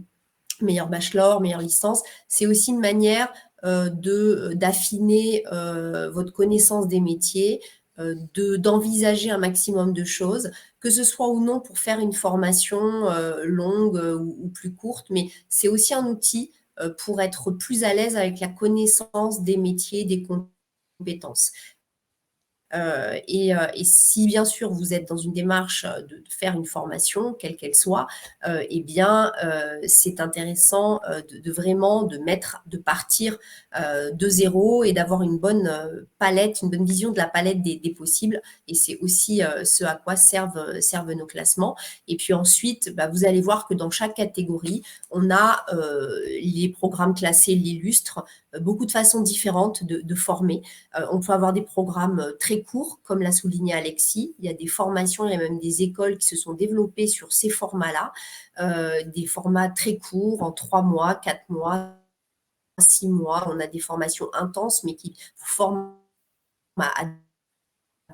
meilleur bachelor, meilleure licence, c'est aussi une manière d'affiner votre connaissance des métiers, d'envisager un maximum de choses, que ce soit ou non pour faire une formation longue ou plus courte, mais c'est aussi un outil pour être plus à l'aise avec la connaissance des métiers, des compétences. Et si bien sûr vous êtes dans une démarche de faire une formation, quelle qu'elle soit, eh bien c'est intéressant de vraiment de partir de zéro et d'avoir une bonne palette, une bonne vision de la palette des possibles. Et c'est aussi ce à quoi servent nos classements. Et puis ensuite, vous allez voir que dans chaque catégorie, on a les programmes classés, l'illustre, beaucoup de façons différentes de former. On peut avoir des programmes très courts, comme l'a souligné Alexis. Il y a des formations, il y a même des écoles qui se sont développées sur ces formats-là, des formats très courts, en 3 mois, 4 mois, 6 mois. On a des formations intenses, mais qui forment à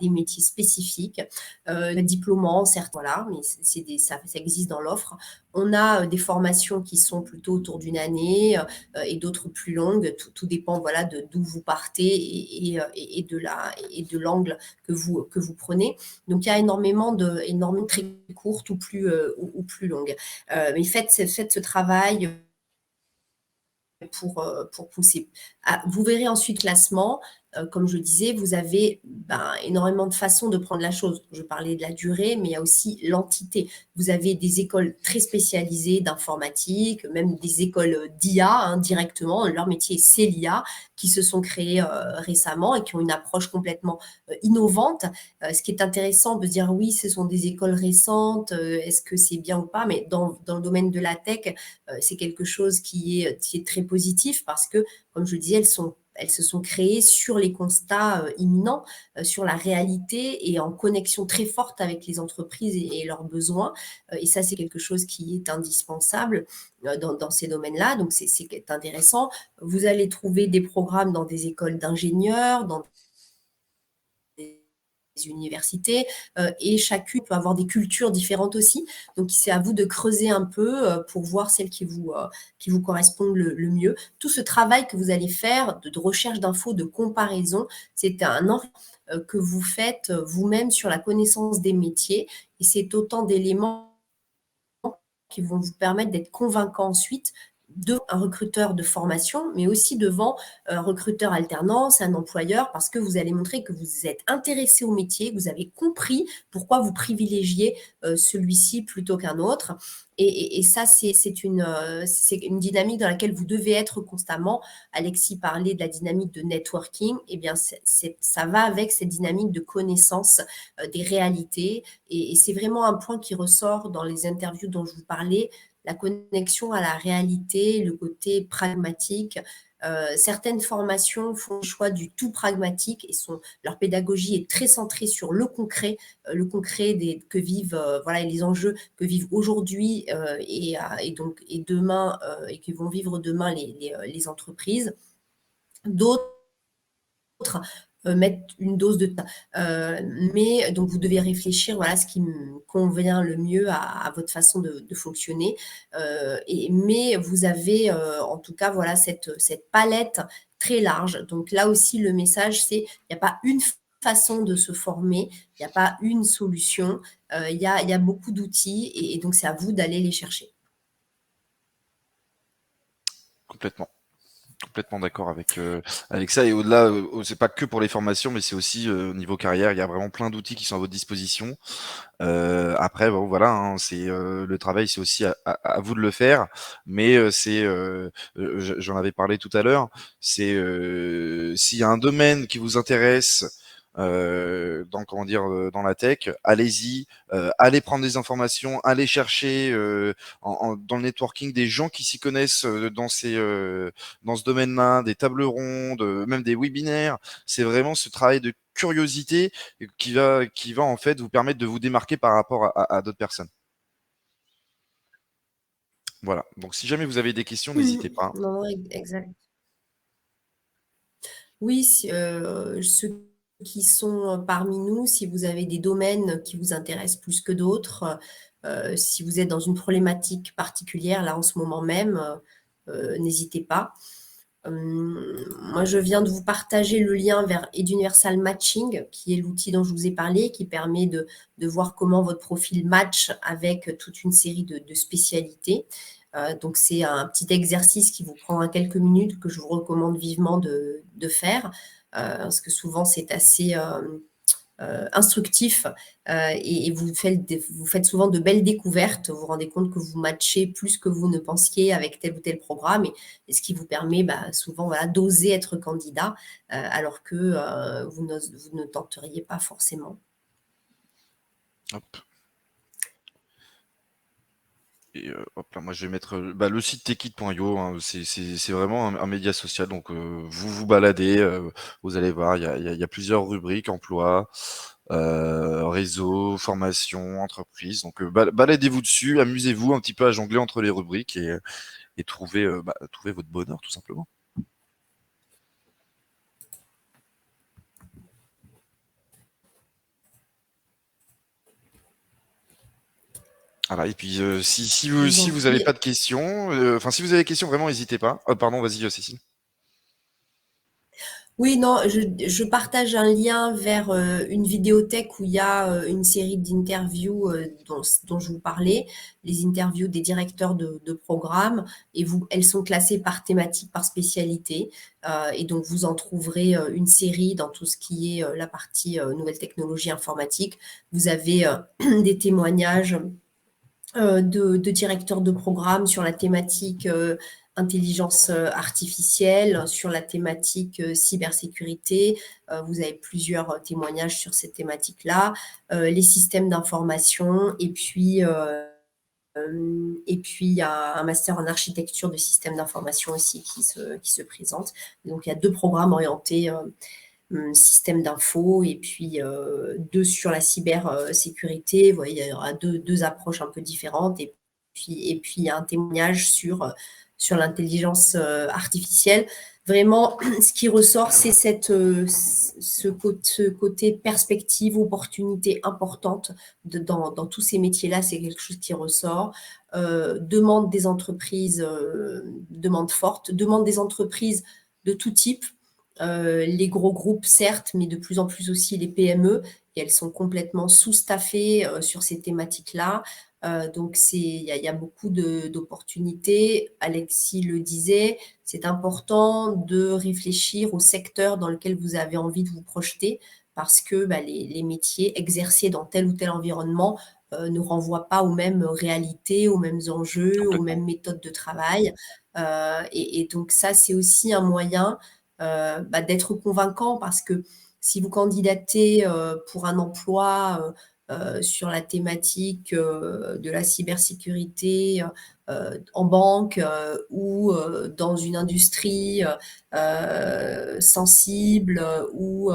des métiers spécifiques, diplômants, certes, voilà, mais ça existe dans l'offre. On a des formations qui sont plutôt autour d'une année et d'autres plus longues. Tout dépend, voilà, d'où vous partez et de l'angle que vous prenez. Donc, il y a énormément très courtes ou plus longues. Mais faites ce travail pour pousser. Vous verrez ensuite le classement. Comme je disais, vous avez énormément de façons de prendre la chose. Je parlais de la durée, mais il y a aussi l'entité. Vous avez des écoles très spécialisées d'informatique, même des écoles d'IA directement. Leur métier, c'est l'IA, qui se sont créées récemment et qui ont une approche complètement innovante. Ce qui est intéressant de dire, oui, ce sont des écoles récentes, est-ce que c'est bien ou pas? Mais dans le domaine de la tech, c'est quelque chose qui est très positif parce que, comme je le disais, elles se sont créées sur les constats imminents, sur la réalité et en connexion très forte avec les entreprises et leurs besoins. Et ça, c'est quelque chose qui est indispensable dans ces domaines-là. Donc, c'est intéressant. Vous allez trouver des programmes dans des écoles d'ingénieurs, dans des universités, et chacune peut avoir des cultures différentes aussi. Donc, c'est à vous de creuser un peu pour voir celles qui vous correspondent le mieux. Tout ce travail que vous allez faire de recherche d'infos, de comparaison, c'est un enrichissement que vous faites vous-même sur la connaissance des métiers. Et c'est autant d'éléments qui vont vous permettre d'être convaincant ensuite devant un recruteur de formation, mais aussi devant un recruteur alternance, un employeur, parce que vous allez montrer que vous êtes intéressé au métier, que vous avez compris pourquoi vous privilégiez celui-ci plutôt qu'un autre. Et ça, c'est une dynamique dans laquelle vous devez être constamment. Alexis parlait de la dynamique de networking. Eh bien, ça va avec cette dynamique de connaissance des réalités. Et c'est vraiment un point qui ressort dans les interviews dont je vous parlais, la connexion à la réalité, le côté pragmatique. Certaines formations font le choix du tout pragmatique et leur pédagogie est très centrée sur le concret que vivent, voilà, les enjeux que vivent aujourd'hui et demain et que vont vivre demain les entreprises. D'autres mettre une dose de temps. Mais donc, vous devez réfléchir, voilà, ce qui me convient le mieux à votre façon de fonctionner. Mais vous avez, en tout cas, voilà, cette palette très large. Donc, là aussi, le message, c'est il n'y a pas une façon de se former, il n'y a pas une solution, il y a beaucoup d'outils et donc, c'est à vous d'aller les chercher. Complètement d'accord avec ça. Et au-delà, c'est pas que pour les formations, mais c'est aussi au niveau carrière. Il y a vraiment plein d'outils qui sont à votre disposition. Après, bon, voilà, hein, c'est le travail, c'est aussi à vous de le faire. Mais j'en avais parlé tout à l'heure. C'est s'il y a un domaine qui vous intéresse, comment dire, dans la tech, allez-y, allez prendre des informations, allez chercher dans le networking des gens qui s'y connaissent dans ce domaine-là, des tables rondes, même des webinaires. C'est vraiment ce travail de curiosité qui va en fait vous permettre de vous démarquer par rapport à d'autres personnes. Voilà. Donc si jamais vous avez des questions, n'hésitez pas. Non, exact. Oui, ceux qui sont parmi nous, si vous avez des domaines qui vous intéressent plus que d'autres, si vous êtes dans une problématique particulière, là en ce moment même, n'hésitez pas. Moi, je viens de vous partager le lien vers Eduniversal Matching, qui est l'outil dont je vous ai parlé, qui permet de voir comment votre profil match avec toute une série de spécialités. Donc, c'est un petit exercice qui vous prendra quelques minutes, que je vous recommande vivement de faire, parce que souvent, c'est assez instructif et vous faites souvent de belles découvertes. Vous vous rendez compte que vous matchez plus que vous ne pensiez avec tel ou tel programme et ce qui vous permet souvent d'oser être candidat alors que vous ne tenteriez pas forcément. Hop. Et hop là, moi je vais mettre le site techit.io, hein, c'est vraiment un média social, donc vous vous baladez, vous allez voir, il y a plusieurs rubriques, emploi, réseau, formation, entreprise, donc baladez-vous dessus, amusez-vous un petit peu à jongler entre les rubriques et trouvez votre bonheur tout simplement. Voilà, et puis si vous n'avez pas de questions, si vous avez des questions, vraiment n'hésitez pas. Pardon, vas-y Cécile. Oui, non, je partage un lien vers une vidéothèque où il y a une série d'interviews dont je vous parlais, les interviews des directeurs de programme, et elles sont classées par thématique, par spécialité, et donc vous en trouverez une série dans tout ce qui est la partie nouvelles technologies informatiques. Vous avez des témoignages de directeurs de programme sur la thématique intelligence artificielle, sur la thématique cybersécurité. Vous avez plusieurs témoignages sur cette thématique-là, les systèmes d'information, et puis il y a un master en architecture de systèmes d'information aussi qui se présente. Donc, il y a 2 programmes orientés système d'info et puis 2 sur la cybersécurité. Vous voyez, il y aura deux approches un peu différentes. Et puis il y a un témoignage sur l'intelligence artificielle. Vraiment, ce qui ressort, c'est ce côté perspective, opportunité importante dans tous ces métiers-là. C'est quelque chose qui ressort. Demande des entreprises, demande forte, demande des entreprises de tout type. Les gros groupes, certes, mais de plus en plus aussi les PME, et elles sont complètement sous-staffées sur ces thématiques-là. Donc, il y a beaucoup d'opportunités. Alexis le disait, c'est important de réfléchir au secteur dans lequel vous avez envie de vous projeter, parce que les métiers exercés dans tel ou tel environnement ne renvoient pas aux mêmes réalités, aux mêmes enjeux, aux mêmes méthodes de travail. Et donc ça, c'est aussi un moyen d'être convaincant, parce que si vous candidatez pour un emploi sur la thématique de la cybersécurité en banque ou dans une industrie sensible ou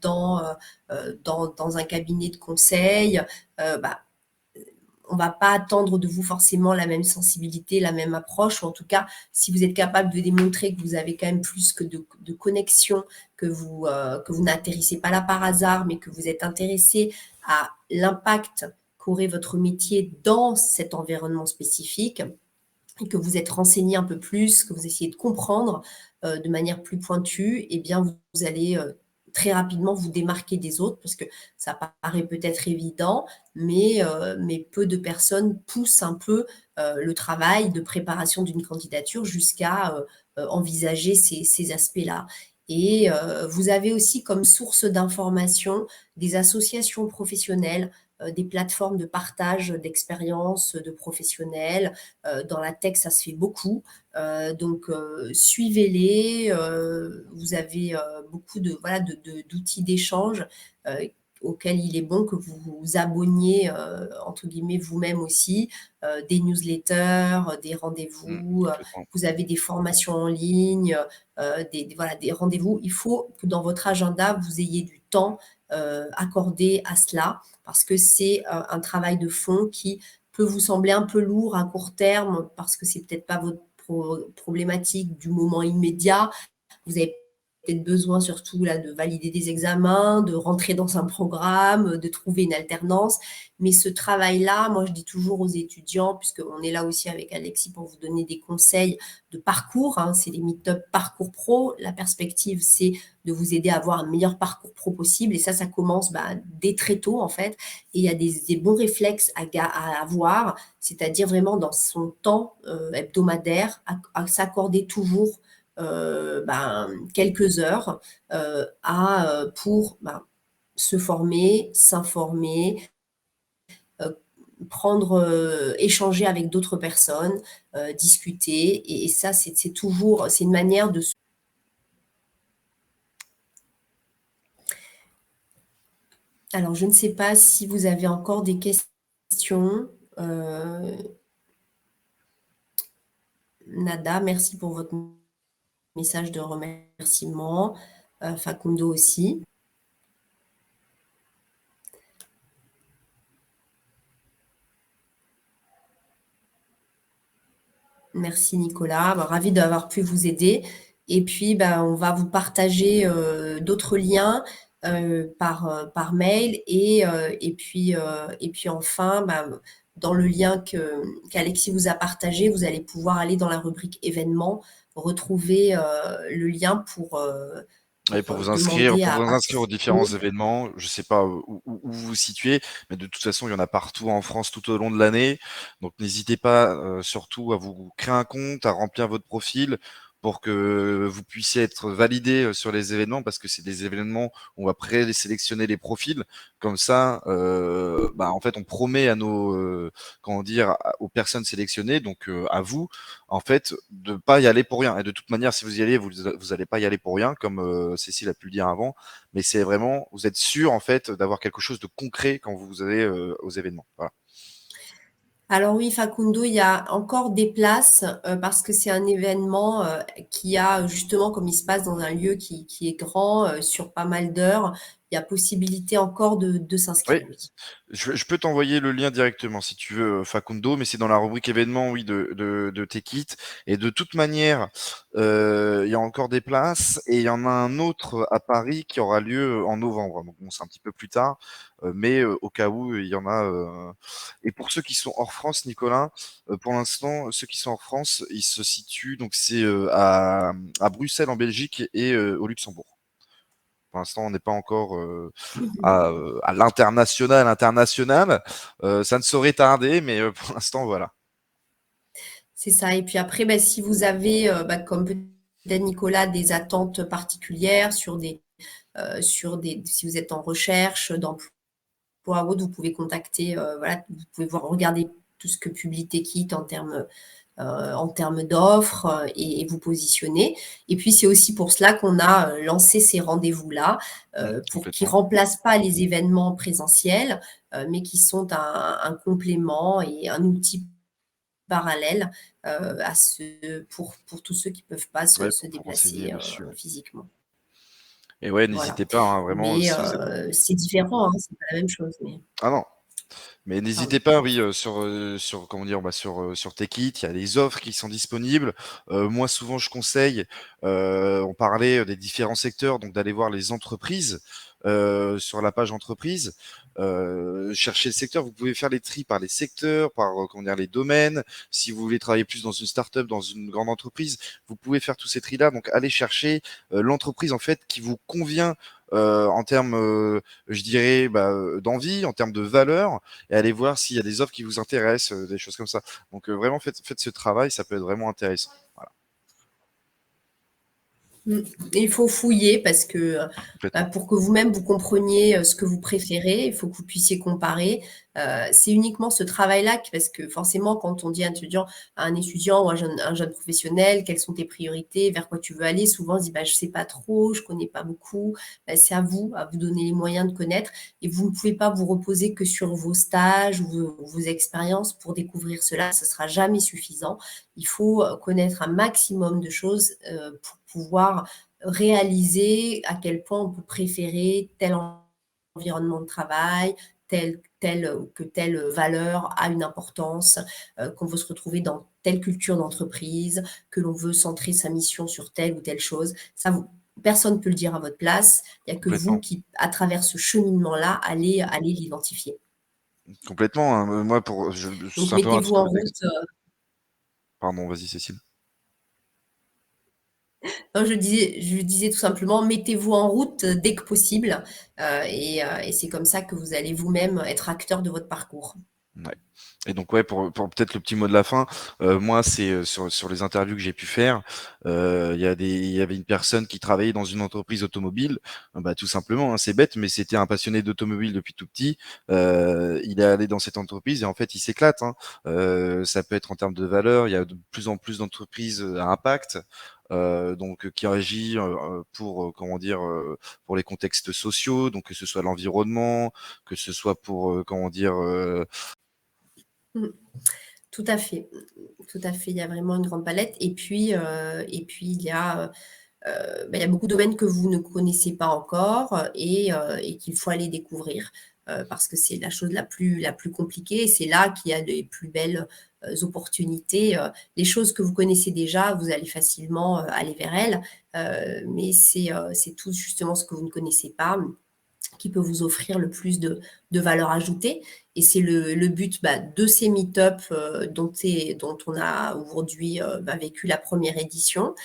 dans un cabinet de conseil, on ne va pas attendre de vous forcément la même sensibilité, la même approche, ou en tout cas, si vous êtes capable de démontrer que vous avez quand même plus que de connexion, que vous n'atterrissez pas là par hasard, mais que vous êtes intéressé à l'impact qu'aurait votre métier dans cet environnement spécifique, et que vous êtes renseigné un peu plus, que vous essayez de comprendre de manière plus pointue, eh bien, vous allez très rapidement vous démarquer des autres, parce que ça paraît peut-être évident, mais peu de personnes poussent un peu le travail de préparation d'une candidature jusqu'à envisager ces aspects-là. Et vous avez aussi comme source d'information des associations professionnelles des plateformes de partage d'expériences de professionnels. Dans la tech, ça se fait beaucoup. Donc, suivez-les. Vous avez beaucoup d'outils d'échange auxquels il est bon que vous vous abonniez, entre guillemets, vous-même aussi, des newsletters, des rendez-vous, Complètement. vous avez des formations en ligne, des rendez-vous. Il faut que dans votre agenda, vous ayez du temps accordé à cela, parce que c'est un travail de fond qui peut vous sembler un peu lourd à court terme, parce que c'est peut-être pas votre problématique du moment immédiat. Vous avez peut-être besoin surtout là de valider des examens, de rentrer dans un programme, de trouver une alternance. Mais ce travail-là, moi je dis toujours aux étudiants, puisqu'on est là aussi avec Alexis pour vous donner des conseils de parcours, hein, c'est les meet-up parcours pro. La perspective, c'est de vous aider à avoir un meilleur parcours pro possible. Et ça commence dès très tôt en fait. Et il y a des bons réflexes à avoir, c'est-à-dire vraiment dans son temps hebdomadaire, à s'accorder toujours quelques heures pour se former, s'informer, échanger avec d'autres personnes, discuter. Et ça, c'est toujours, c'est une manière de... Alors, je ne sais pas si vous avez encore des questions. Nada, merci pour votre message de remerciement. Facundo aussi. Merci Nicolas, ravi d'avoir pu vous aider. Et puis, on va vous partager d'autres liens par mail. Et puis enfin, dans le lien qu'Alexis vous a partagé, vous allez pouvoir aller dans la rubrique événements, retrouver le lien pour Et pour vous inscrire, demander à aux participer. différents événements, je sais pas où vous vous situez, mais de toute façon, il y en a partout en France tout au long de l'année. Donc n'hésitez pas surtout à vous créer un compte, à remplir votre profil pour que vous puissiez être validé sur les événements, parce que c'est des événements où on va présélectionner les profils. Comme ça, en fait, on promet à nos, comment dire, aux personnes sélectionnées, donc à vous, en fait, de pas y aller pour rien. Et de toute manière, si vous y allez, vous allez pas y aller pour rien, comme Cécile a pu le dire avant. Mais c'est vraiment, vous êtes sûr en fait d'avoir quelque chose de concret quand vous allez aux événements. Voilà. Alors oui, Facundo, il y a encore des places parce que c'est un événement qui a justement, comme il se passe dans un lieu qui est grand, sur pas mal d'heures, il y a possibilité encore de Oui, s'inscrire, oui. je peux t'envoyer le lien directement si tu veux, Facundo, mais c'est dans la rubrique événements, oui, de Techit. Et de toute manière, il y a encore des places et il y en a un autre à Paris qui aura lieu en novembre. Donc bon, c'est un petit peu plus tard, mais au cas où il y en a. Et pour ceux qui sont hors France, Nicolas, pour l'instant, ceux qui sont hors France, ils se situent, donc c'est à Bruxelles en Belgique et au Luxembourg. Pour l'instant, on n'est pas encore à l'international, international. Ça ne saurait tarder, mais pour l'instant, voilà. C'est ça. Et puis après, si vous avez, comme peut-être Nicolas, des attentes particulières si vous êtes en recherche d'emploi ou autre, vous pouvez contacter, vous pouvez regarder tout ce que publie Techit en termes d'offres et vous positionner. Et puis, c'est aussi pour cela qu'on a lancé ces rendez-vous-là, pour qui ne Complètement. remplacent pas les événements présentiels, mais qui sont un complément et un outil parallèle pour tous ceux qui ne peuvent pas Ouais, se pour vous renseigner déplacer dessus. Ouais. physiquement. Et ouais, Voilà. n'hésitez pas, hein, vraiment, Mais si vous êtes... c'est différent, hein, c'est pas la même chose. Mais... Ah non, mais Ah n'hésitez oui. pas, oui, sur comment dire, sur Techit, il y a des offres qui sont disponibles. Moi, souvent, je conseille, on parlait des différents secteurs, donc d'aller voir les entreprises sur la page entreprise. Chercher le secteur, vous pouvez faire les tris par les secteurs, par comment dire, les domaines. Si vous voulez travailler plus dans une start-up, dans une grande entreprise, vous pouvez faire tous ces tris-là. Donc, allez chercher l'entreprise en fait qui vous convient en termes, je dirais, d'envie, en termes de valeur, et allez voir s'il y a des offres qui vous intéressent, des choses comme ça. Donc vraiment, faites ce travail, ça peut être vraiment intéressant. Voilà. Il faut fouiller parce que Complètement. pour que vous-même vous compreniez ce que vous préférez, il faut que vous puissiez comparer. C'est uniquement ce travail-là, parce que forcément, quand on dit à un étudiant ou un jeune professionnel, quelles sont tes priorités, vers quoi tu veux aller, souvent on se dit je sais pas trop, je connais pas beaucoup. C'est à vous donner les moyens de connaître, et vous ne pouvez pas vous reposer que sur vos stages ou vos expériences pour découvrir cela. Ce sera jamais suffisant. Il faut connaître un maximum de choses pour pouvoir réaliser à quel point on peut préférer tel environnement de travail, que telle valeur a une importance, qu'on veut se retrouver dans telle culture d'entreprise, que l'on veut centrer sa mission sur telle ou telle chose. Ça, personne ne peut le dire à votre place. Il n'y a que vous Complètement. qui, à travers ce cheminement-là, allez l'identifier. Complètement, hein. Moi, Donc, simplement à mettez-vous titre en route. d'exemple. Pardon, vas-y, Cécile. Non, je disais tout simplement, mettez-vous en route dès que possible, et c'est comme ça que vous allez vous-même être acteur de votre parcours. Ouais. Et donc ouais, pour peut-être le petit mot de la fin, moi c'est sur les interviews que j'ai pu faire, il y avait une personne qui travaillait dans une entreprise automobile, bah tout simplement, hein, c'est bête, mais c'était un passionné d'automobile depuis tout petit. Il est allé dans cette entreprise et en fait il s'éclate, hein. Ça peut être en termes de valeur, il y a de plus en plus d'entreprises à impact. Donc qui agit pour comment dire pour les contextes sociaux, donc que ce soit l'environnement, que ce soit pour comment dire Mmh. Tout à fait, tout à fait. Il y a vraiment une grande palette. Et puis il y a beaucoup de domaines que vous ne connaissez pas encore, et qu'il faut aller découvrir, parce que c'est la chose la plus compliquée. Et c'est là qu'il y a les plus belles opportunités. Les choses que vous connaissez déjà, vous allez facilement aller vers elles, mais c'est tout justement ce que vous ne connaissez pas qui peut vous offrir le plus de valeur ajoutée. Et c'est le but de ces meet-up dont on a aujourd'hui vécu la première édition.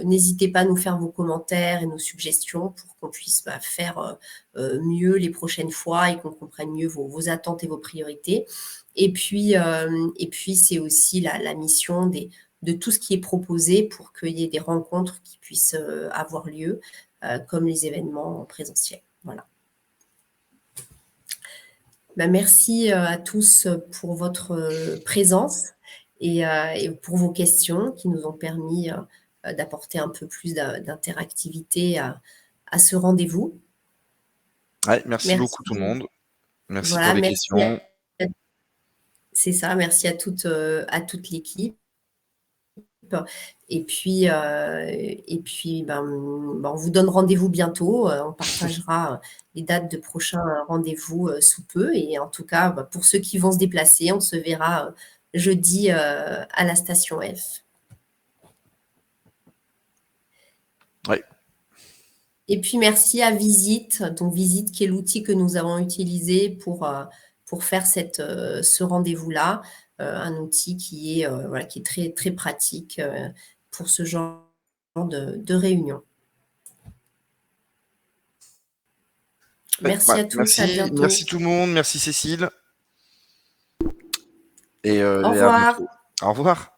N'hésitez pas à nous faire vos commentaires et nos suggestions pour qu'on puisse faire mieux les prochaines fois et qu'on comprenne mieux vos attentes et vos priorités. Et puis c'est aussi la mission de tout ce qui est proposé pour qu'il y ait des rencontres qui puissent avoir lieu, comme les événements présentiels. Voilà. Merci à tous pour votre présence et pour vos questions qui nous ont permis d'apporter un peu plus d'interactivité à ce rendez-vous. Ouais, merci beaucoup tout le Merci. monde. Merci pour Voilà, les merci. questions. C'est ça, merci à toute l'équipe. Et puis, on vous donne rendez-vous bientôt. On partagera les dates de prochains rendez-vous sous peu. Et en tout cas, pour ceux qui vont se déplacer, on se verra jeudi à la station F. Ouais. Et puis, merci à Visite. Donc, Visite, qui est l'outil que nous avons utilisé pour faire ce rendez-vous-là. Un outil qui est très, très pratique pour ce genre de réunion. Ouais, Merci ouais. à tous, à Merci, bientôt. merci tout le monde, merci Cécile, Au et à revoir. bientôt. Au revoir.